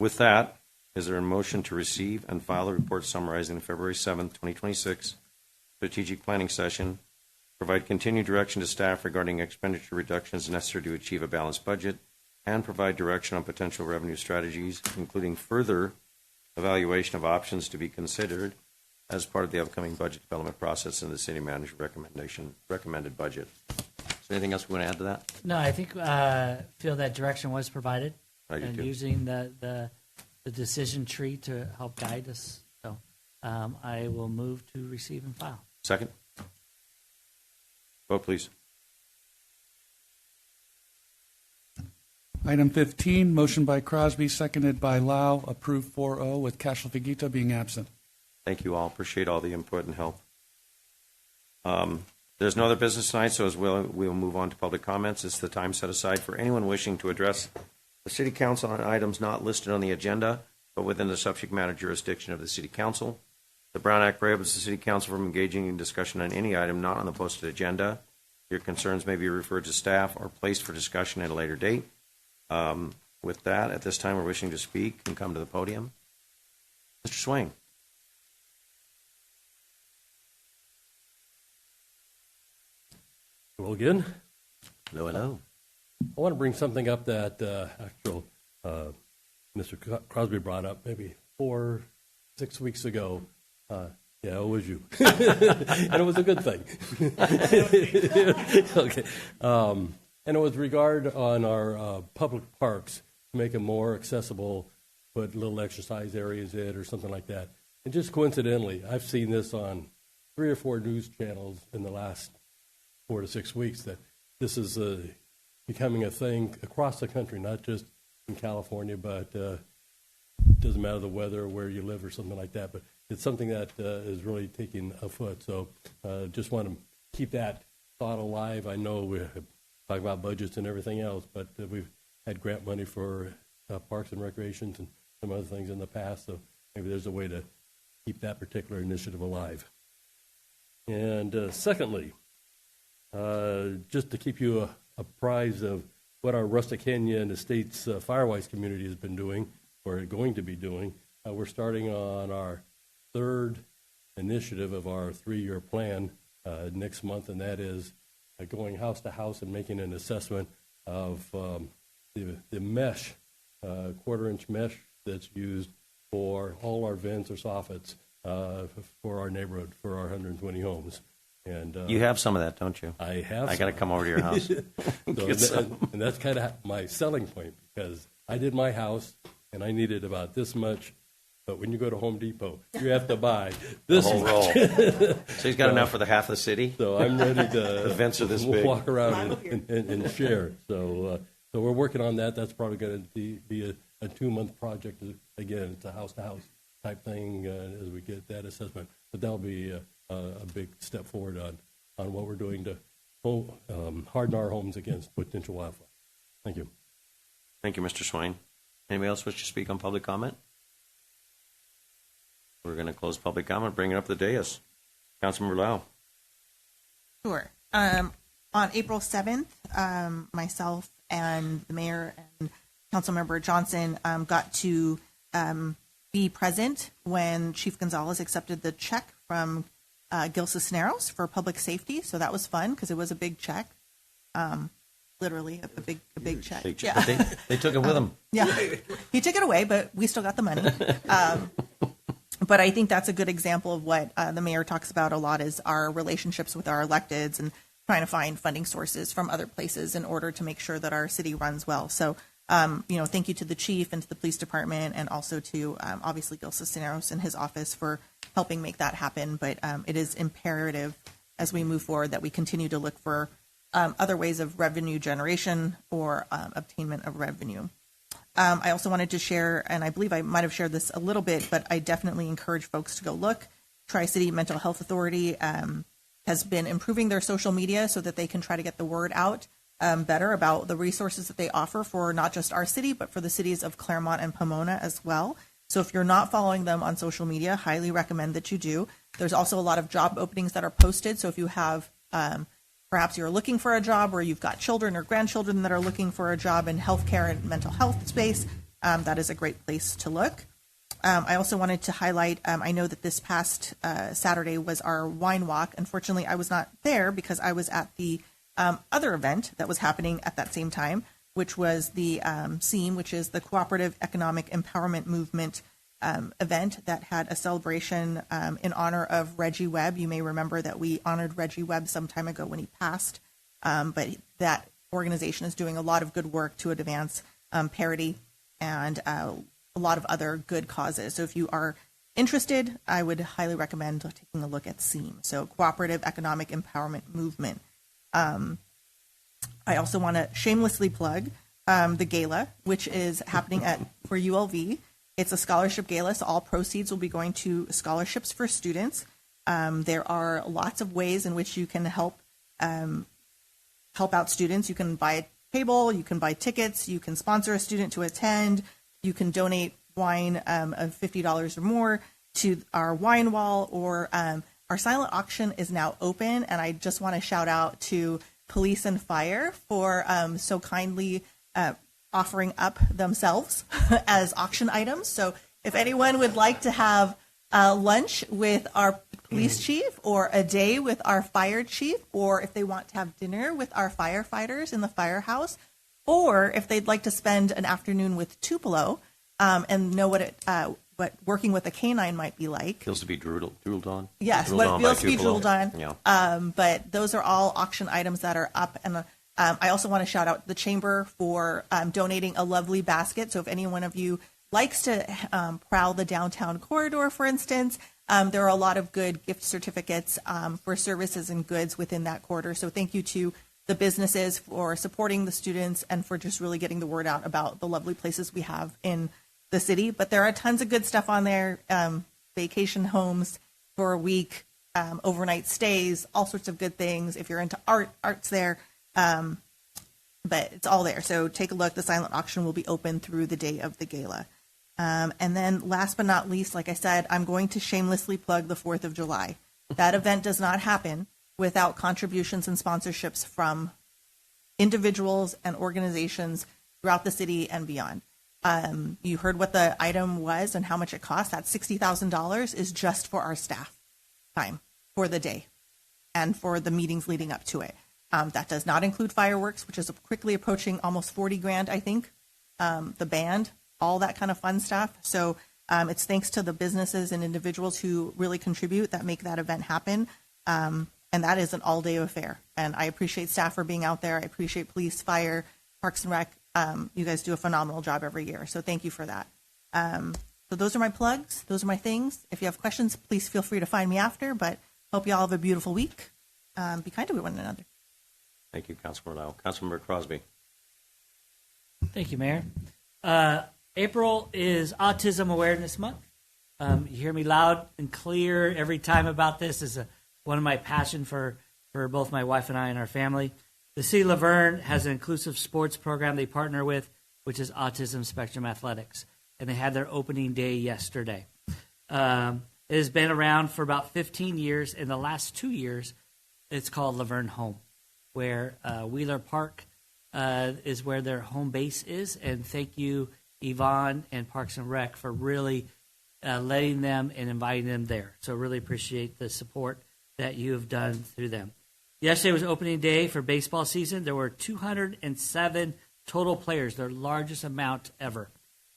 With that, is there a motion to receive and file a report summarizing the February 7th, 2026 strategic planning session, provide continued direction to staff regarding expenditure reductions necessary to achieve a balanced budget, and provide direction on potential revenue strategies, including further evaluation of options to be considered as part of the upcoming budget development process and the city manager recommended budget. Is there anything else we want to add to that? No, I think feel that direction was provided, and using the decision tree to help guide us. So I will move to receive and file. Second. Vote, please. Item 15, motion by Crosby, seconded by Lau, approved 4-0 with Cashel Figuita being absent. Thank you all. Appreciate all the input and help. There's no other business tonight, so as we'll move on to public comments. It's the time set aside for anyone wishing to address the City Council on items not listed on the agenda, but within the subject matter jurisdiction of the City Council. The Brown Act prohibits the City Council from engaging in discussion on any item not on the posted agenda. Your concerns may be referred to staff or placed for discussion at a later date. With that, at this time, we're wishing to speak and come to the podium. Mr. Swain. Hello again. Hello, hello. I want to bring something up that Mr. Crosby brought up maybe 4-6 weeks ago. Yeah, it was you. And it was a good thing. Okay. And it was regard on our public parks to make them more accessible, put little exercise areas in or something like that. And just coincidentally, I've seen this on 3 or 4 news channels in the last 4 to 6 weeks that this is becoming a thing across the country, not just in California, but it doesn't matter the weather or where you live or something like that. But it's something that is really taking a foot. So just want to keep that thought alive. I know we're talking about budgets and everything else, but we've had grant money for parks and recreations and some other things in the past. So maybe there's a way to keep that particular initiative alive. And secondly, just to keep you apprised of what our Rusticania and Estates Firewise community has been doing, or going to be doing, we're starting on our 3rd initiative of our 3-year plan next month, and that is going house to house and making an assessment of the mesh, 1/4-inch mesh that's used for all our vents or soffits for our neighborhood, for our 120 homes. And you have some of that, don't you? I have. I got to come over to your house. And that's kind of my selling point, because I did my house and I needed about this much, but when you go to Home Depot, you have to buy this whole roll. So he's got enough for the half of the city. So I'm ready to the vents are this big. Walk around and share. So we're working on that. That's probably going to be a 2-month project. Again, it's a house-to-house type thing as we get that assessment. But that'll be a big step forward on what we're doing to harden our homes against potential wildfire. Thank you. Thank you, Mr. Swain. Anybody else wish to speak on public comment? We're going to close public comment, bring it up to the dais. Councilmember Lau. Sure. On April 7th, myself and the mayor and Councilmember Johnson got to be present when Chief Gonzalez accepted the check from Gil Cisneros for public safety. So that was fun because it was a big check. Literally a big check. Big check. Yeah. They took it with them. Yeah. He took it away, but we still got the money. But I think that's a good example of what the mayor talks about a lot is our relationships with our electeds and trying to find funding sources from other places in order to make sure that our city runs well. So, thank you to the chief and to the police department and also to obviously Gil Cisneros and his office for helping make that happen. But it is imperative as we move forward that we continue to look for other ways of revenue generation or obtainment of revenue. I also wanted to share, and I believe I might have shared this a little bit, but I definitely encourage folks to go look. Tri-City Mental Health Authority has been improving their social media so that they can try to get the word out better about the resources that they offer for not just our city, but for the cities of Claremont and Pomona as well. So if you're not following them on social media, highly recommend that you do. There's also a lot of job openings that are posted. So if you have perhaps you're looking for a job or you've got children or grandchildren that are looking for a job in healthcare and mental health space, that is a great place to look. I also wanted to highlight, I know that this past Saturday was our wine walk. Unfortunately, I was not there because I was at the other event that was happening at that same time, which was the CEAM, which is the Cooperative Economic Empowerment Movement event that had a celebration in honor of Reggie Webb. You may remember that we honored Reggie Webb some time ago when he passed, but that organization is doing a lot of good work to advance parity and a lot of other good causes. So if you are interested, I would highly recommend taking a look at CEAM, so Cooperative Economic Empowerment Movement. I also want to shamelessly plug the gala, which is happening for ULV. It's a scholarship gala, so all proceeds will be going to scholarships for students. There are lots of ways in which you can help out students. You can buy a table, you can buy tickets, you can sponsor a student to attend, you can donate wine of $50 or more to our wine wall, or our silent auction is now open, and I just want to shout out to police and fire for so kindly offering up themselves as auction items. So if anyone would like to have lunch with our police chief or a day with our fire chief, or if they want to have dinner with our firefighters in the firehouse, or if they'd like to spend an afternoon with Tupelo and know what working with a canine might be like. Feels to be drooled on. Yes, Drooled what on it by feels to be Tupelo. drooled on. Yeah. But those are all auction items that are up. And I also want to shout out the Chamber for donating a lovely basket. So if any one of you likes to prowl the downtown corridor, for instance, there are a lot of good gift certificates for services and goods within that corridor. So thank you to the businesses for supporting the students and for just really getting the word out about the lovely places we have in the city. But there are tons of good stuff on there, vacation homes for a week, overnight stays, all sorts of good things. If you're into art's there, but it's all there. So take a look. The silent auction will be open through the day of the gala. And then last but not least, like I said, I'm going to shamelessly plug the 4th of July. That event does not happen without contributions and sponsorships from individuals and organizations throughout the city and beyond. You heard what the item was and how much it costs. That $60,000 is just for our staff time for the day and for the meetings leading up to it. That does not include fireworks, which is quickly approaching almost 40 grand, I think. The band, all that kind of fun stuff. So it's thanks to the businesses and individuals who really contribute that make that event happen. And that is an all-day affair. And I appreciate staff for being out there. I appreciate police, fire, Parks and Rec. You guys do a phenomenal job every year. So thank you for that. So those are my plugs. Those are my things. If you have questions, please feel free to find me after. But hope you all have a beautiful week. Be kind to one another. Thank you, Councilmember Lau. Councilmember Crosby. Thank you, Mayor. April is Autism Awareness Month. You hear me loud and clear every time about this. It's one of my passion for both my wife and I and our family. The City of Laverne has an inclusive sports program they partner with, which is Autism Spectrum Athletics, and they had their opening day yesterday. It has been around for about 15 years. In the last 2 years, it's called Laverne Home, where Wheeler Park is where their home base is. And thank you, Yvonne and Parks and Rec, for really letting them and inviting them there. So really appreciate the support that you have done through them. Yesterday was opening day for baseball season. There were 207 total players, their largest amount ever,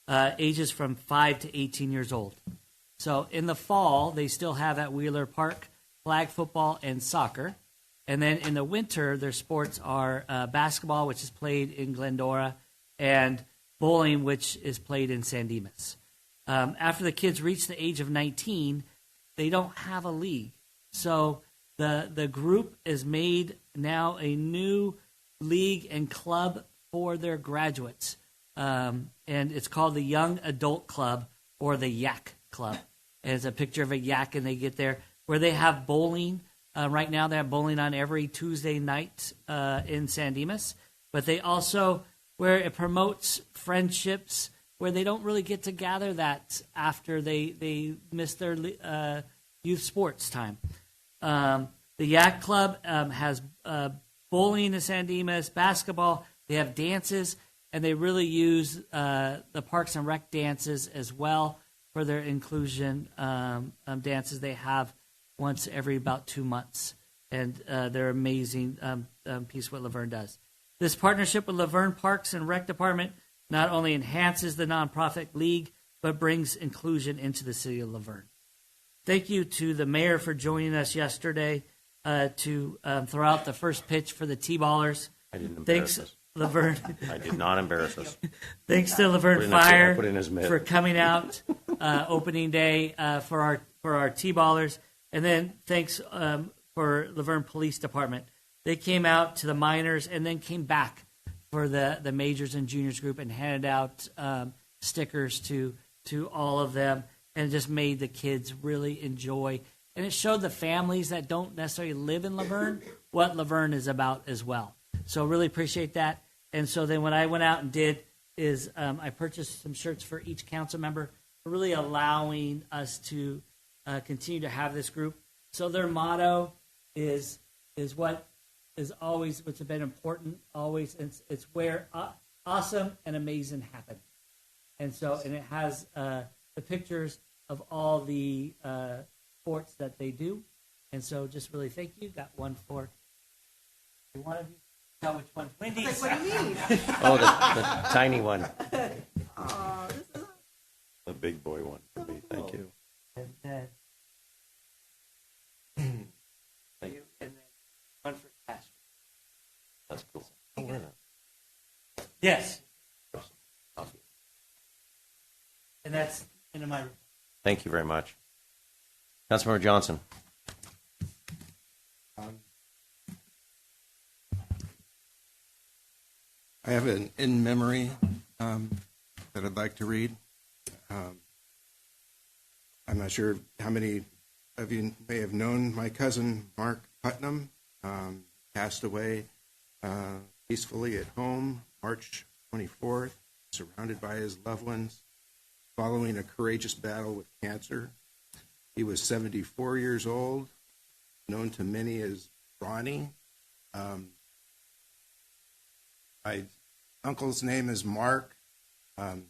ages from 5 to 18 years old. So in the fall, they still have at Wheeler Park flag football and soccer. And then in the winter, their sports are basketball, which is played in Glendora, and bowling, which is played in San Dimas. After the kids reach the age of 19, they don't have a league. So the group has made now a new league and club for their graduates. And it's called the Young Adult Club, or the Yak Club. And it's a picture of a yak, and they get there, where they have bowling. Right now, they have bowling on every Tuesday night in San Dimas. But they also, where it promotes friendships, where they don't really get to gather that after they miss their youth sports time. The Yak Club has bowling in San Dimas, basketball. They have dances, and they really use the Parks and Rec dances as well for their inclusion dances. They have once every about 2 months, and they're amazing piece what Laverne does. This partnership with Laverne Parks and Rec Department not only enhances the nonprofit league, but brings inclusion into the city of Laverne. Thank you to the mayor for joining us yesterday to throw out the first pitch for the T-ballers. I didn't embarrass us. Laverne. I did not embarrass us. Thanks to Laverne Put in Fire put in his mitt. for coming out opening day for our T-ballers. And then thanks for Laverne Police Department. They came out to the minors and then came back for the majors and juniors group and handed out stickers to all of them, and it just made the kids really enjoy. And it showed the families that don't necessarily live in Laverne what Laverne is about as well. So really appreciate that. And so then what I went out and did is I purchased some shirts for each council member, really allowing us to continue to have this group. So their motto is what is always what's been important always. It's where awesome and amazing happen. And so and it has the pictures of all the sports that they do. And so just really thank you. Got one for one of you. tell which one's Wendy's. Like, what do you mean? Oh, the tiny one. Oh, this is The big boy one for me. Thank you. And then, you, and then one for Cash. That's cool. Oh, where the- Yes. And that's into my. Thank you very much. Councilmember Johnson. I have an in memory that I'd like to read. I'm not sure how many of you may have known my cousin Mark Putnam. Passed away peacefully at home March 24th, surrounded by his loved ones, following a courageous battle with cancer. He was 74 years old, known to many as Ronnie. My uncle's name is Mark, and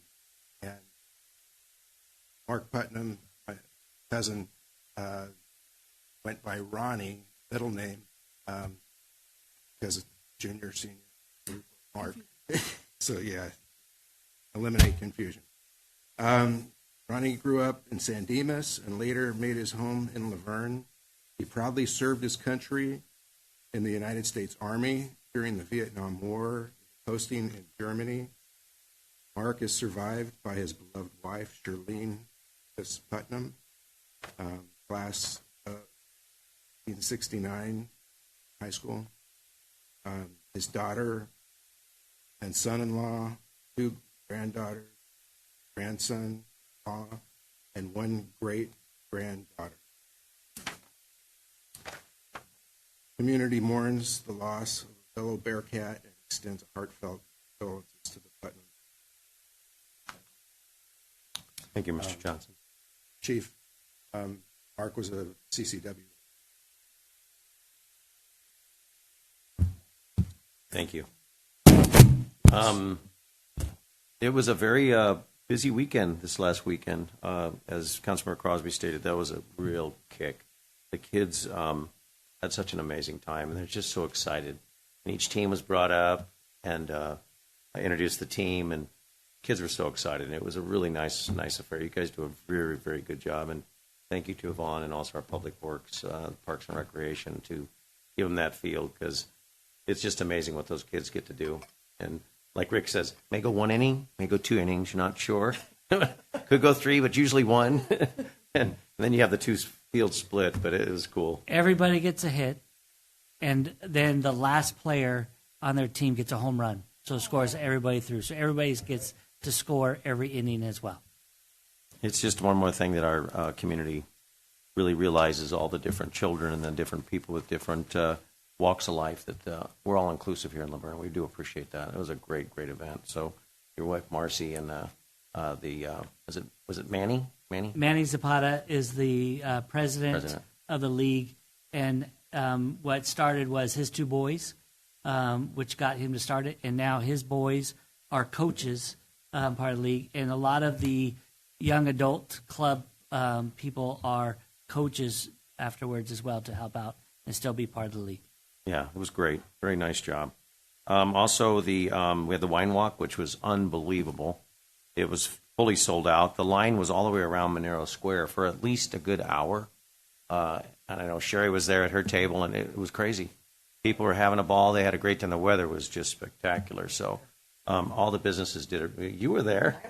Mark Putnam, my cousin, went by Ronnie, middle name, because it's junior, senior, Mark. So, yeah, eliminate confusion. Ronnie grew up in San Dimas and later made his home in Laverne. He proudly served his country in the United States Army during the Vietnam War, posting in Germany. Mark is survived by his beloved wife, Shirlene Putnam, class of 1969 high school. His daughter and son-in-law, 2 granddaughters, grandson-in-law, and 1 great-granddaughter. Community mourns the loss of a fellow Bearcat and extends heartfelt condolences to the Putnam. Thank you, Mr. Johnson. Chief, Mark was a CCW. Thank you. It was a very busy weekend this last weekend. As Councilmember Crosby stated, that was a real kick. The kids had such an amazing time, and they're just so excited. And each team was brought up, and I introduced the team, and kids were so excited. And it was a really nice affair. You guys do a very, very good job, and thank you to Yvonne and also our Public Works, Parks and Recreation to give them that field, because it's just amazing what those kids get to do. And like Rick says, may go 1 inning, may go 2 innings, you're not sure. Could go 3, but usually 1. And then you have the 2 fields split, but it was cool. Everybody gets a hit, and then the last player on their team gets a home run. So it scores everybody through. So everybody gets to score every inning as well. It's just one more thing that our community really realizes, all the different children and the different people with different walks of life, that we're all inclusive here in Laverne. We do appreciate that. It was a great, great event. So your wife Marcy and was it Manny? Manny Zapata is the president of the league, and what started was his 2 boys, which got him to start it, and now his boys are coaches, part of the league, and a lot of the young adult club people are coaches afterwards as well to help out and still be part of the league. Yeah, it was great. Very nice job. Also, we had the wine walk, which was unbelievable. It was fully sold out. The line was all the way around Monero Square for at least a good hour. And I know Sherry was there at her table, and it was crazy. People were having a ball. They had a great time. The weather was just spectacular. So all the businesses did it. You were there.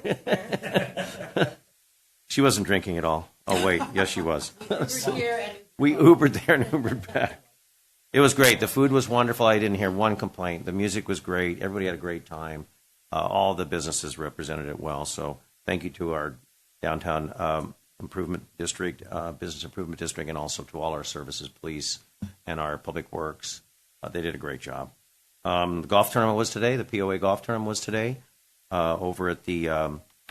She wasn't drinking at all. Oh, wait. Yes, she was. We Ubered there and Ubered back. It was great. The food was wonderful. I didn't hear one complaint. The music was great. Everybody had a great time. All the businesses represented it well. So thank you to our downtown improvement district, business improvement district, and also to all our services, police, and our public works. They did a great job. The golf tournament was today. The POA golf tournament was today over at the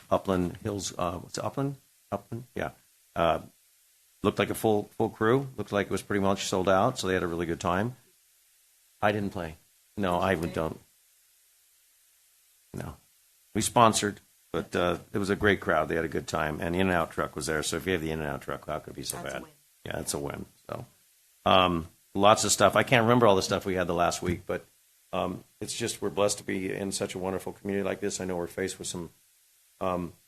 Upland Hills. What's it, Upland? Upland? Yeah. Looked like a full crew. Looked like it was pretty much sold out, so they had a really good time. I didn't play. No, I don't. No. We sponsored, but it was a great crowd. They had a good time, and the In-N-Out truck was there. So if you have the In-N-Out truck, how could it be so bad? Yeah, it's a win. So lots of stuff. I can't remember all the stuff we had the last week, but It's just we're blessed to be in such a wonderful community like this. I know we're faced with some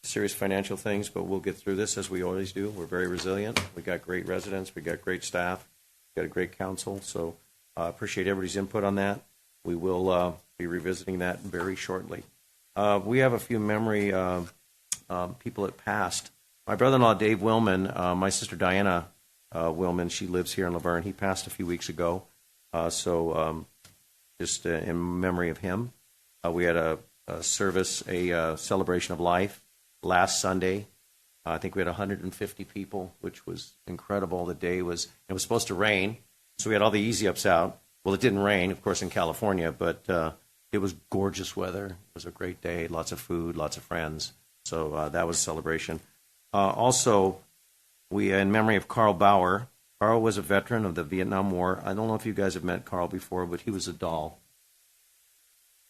serious financial things, but we'll get through this as we always do. We're very resilient. We got great residents. We got great staff. We got a great council. So I appreciate everybody's input on that. We will be revisiting that very shortly. We have a few memory people that passed. My brother-in-law, Dave Willman, my sister Diana Willman, she lives here in Laverne. He passed a few weeks ago. Just in memory of him. We had a service, a celebration of life last Sunday. I think we had 150 people, which was incredible. It was supposed to rain, so we had all the easy ups out. Well, it didn't rain, of course, in California, but it was gorgeous weather. It was a great day, lots of food, lots of friends. So that was a celebration. Also, we, in memory of Carl Bauer. Carl was a veteran of the Vietnam War. I don't know if you guys have met Carl before, but he was a doll.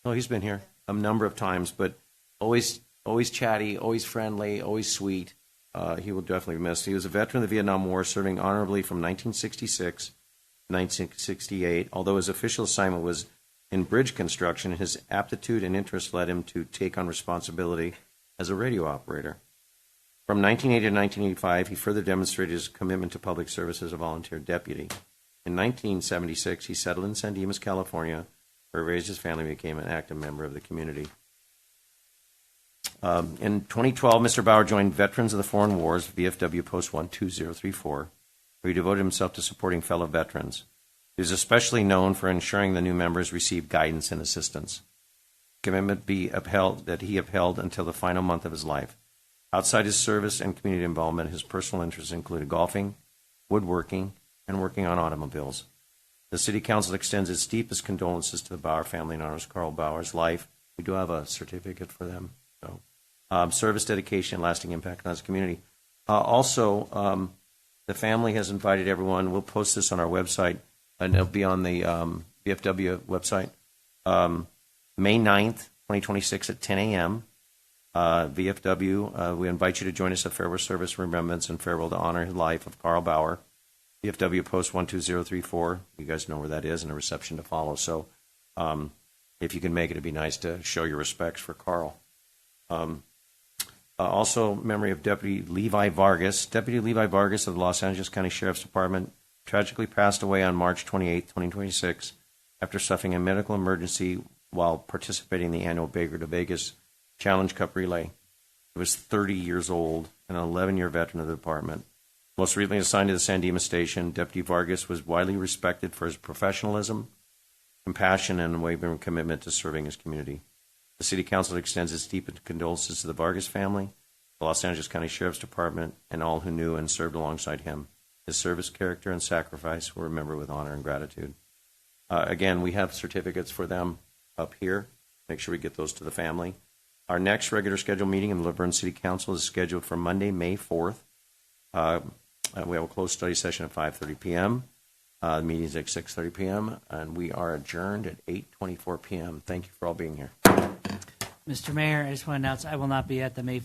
Oh, he's been here a number of times, but always chatty, always friendly, always sweet. He will definitely be missed. He was a veteran of the Vietnam War, serving honorably from 1966 to 1968. Although his official assignment was in bridge construction, his aptitude and interest led him to take on responsibility as a radio operator. From 1980 to 1985, he further demonstrated his commitment to public service as a volunteer deputy. In 1976, he settled in San Dimas, California, where he raised his family and became an active member of the community. In 2012, Mr. Bauer joined Veterans of the Foreign Wars, VFW Post 12034, where he devoted himself to supporting fellow veterans. He was especially known for ensuring the new members received guidance and assistance. Commitment that he upheld until the final month of his life. Outside his service and community involvement, his personal interests included golfing, woodworking, and working on automobiles. The City Council extends its deepest condolences to the Bauer family and honors Carl Bauer's life. We do have a certificate for them. So, service, dedication, and lasting impact on his community. The family has invited everyone. We'll post this on our website, and it'll be on the VFW website. May 9th, 2026 at 10 a.m. VFW, we invite you to join us at Farewell Service Remembrance and Farewell to honor the life of Carl Bauer. VFW Post 12034. You guys know where that is, and a reception to follow. So if you can make it, it'd be nice to show your respects for Carl. Also, memory of Deputy Levi Vargas. Deputy Levi Vargas of the Los Angeles County Sheriff's Department tragically passed away on March 28, 2026, after suffering a medical emergency while participating in the annual Baker to Vegas Challenge Cup Relay. He was 30 years old and an 11-year veteran of the department. Most recently assigned to the San Dimas station, Deputy Vargas was widely respected for his professionalism, compassion, and unwavering commitment to serving his community. The City Council extends its deepest condolences to the Vargas family, the Los Angeles County Sheriff's Department, and all who knew and served alongside him. His service, character, and sacrifice were remembered with honor and gratitude. Again, we have certificates for them up here. Make sure we get those to the family. Our next regular scheduled meeting in the Laverne City Council is scheduled for Monday, May 4th. We have a closed study session at 5:30 p.m. The meeting is at 6:30 p.m., and we are adjourned at 8:24 p.m. Thank you for all being here. Mr. Mayor, I just want to announce I will not be at the May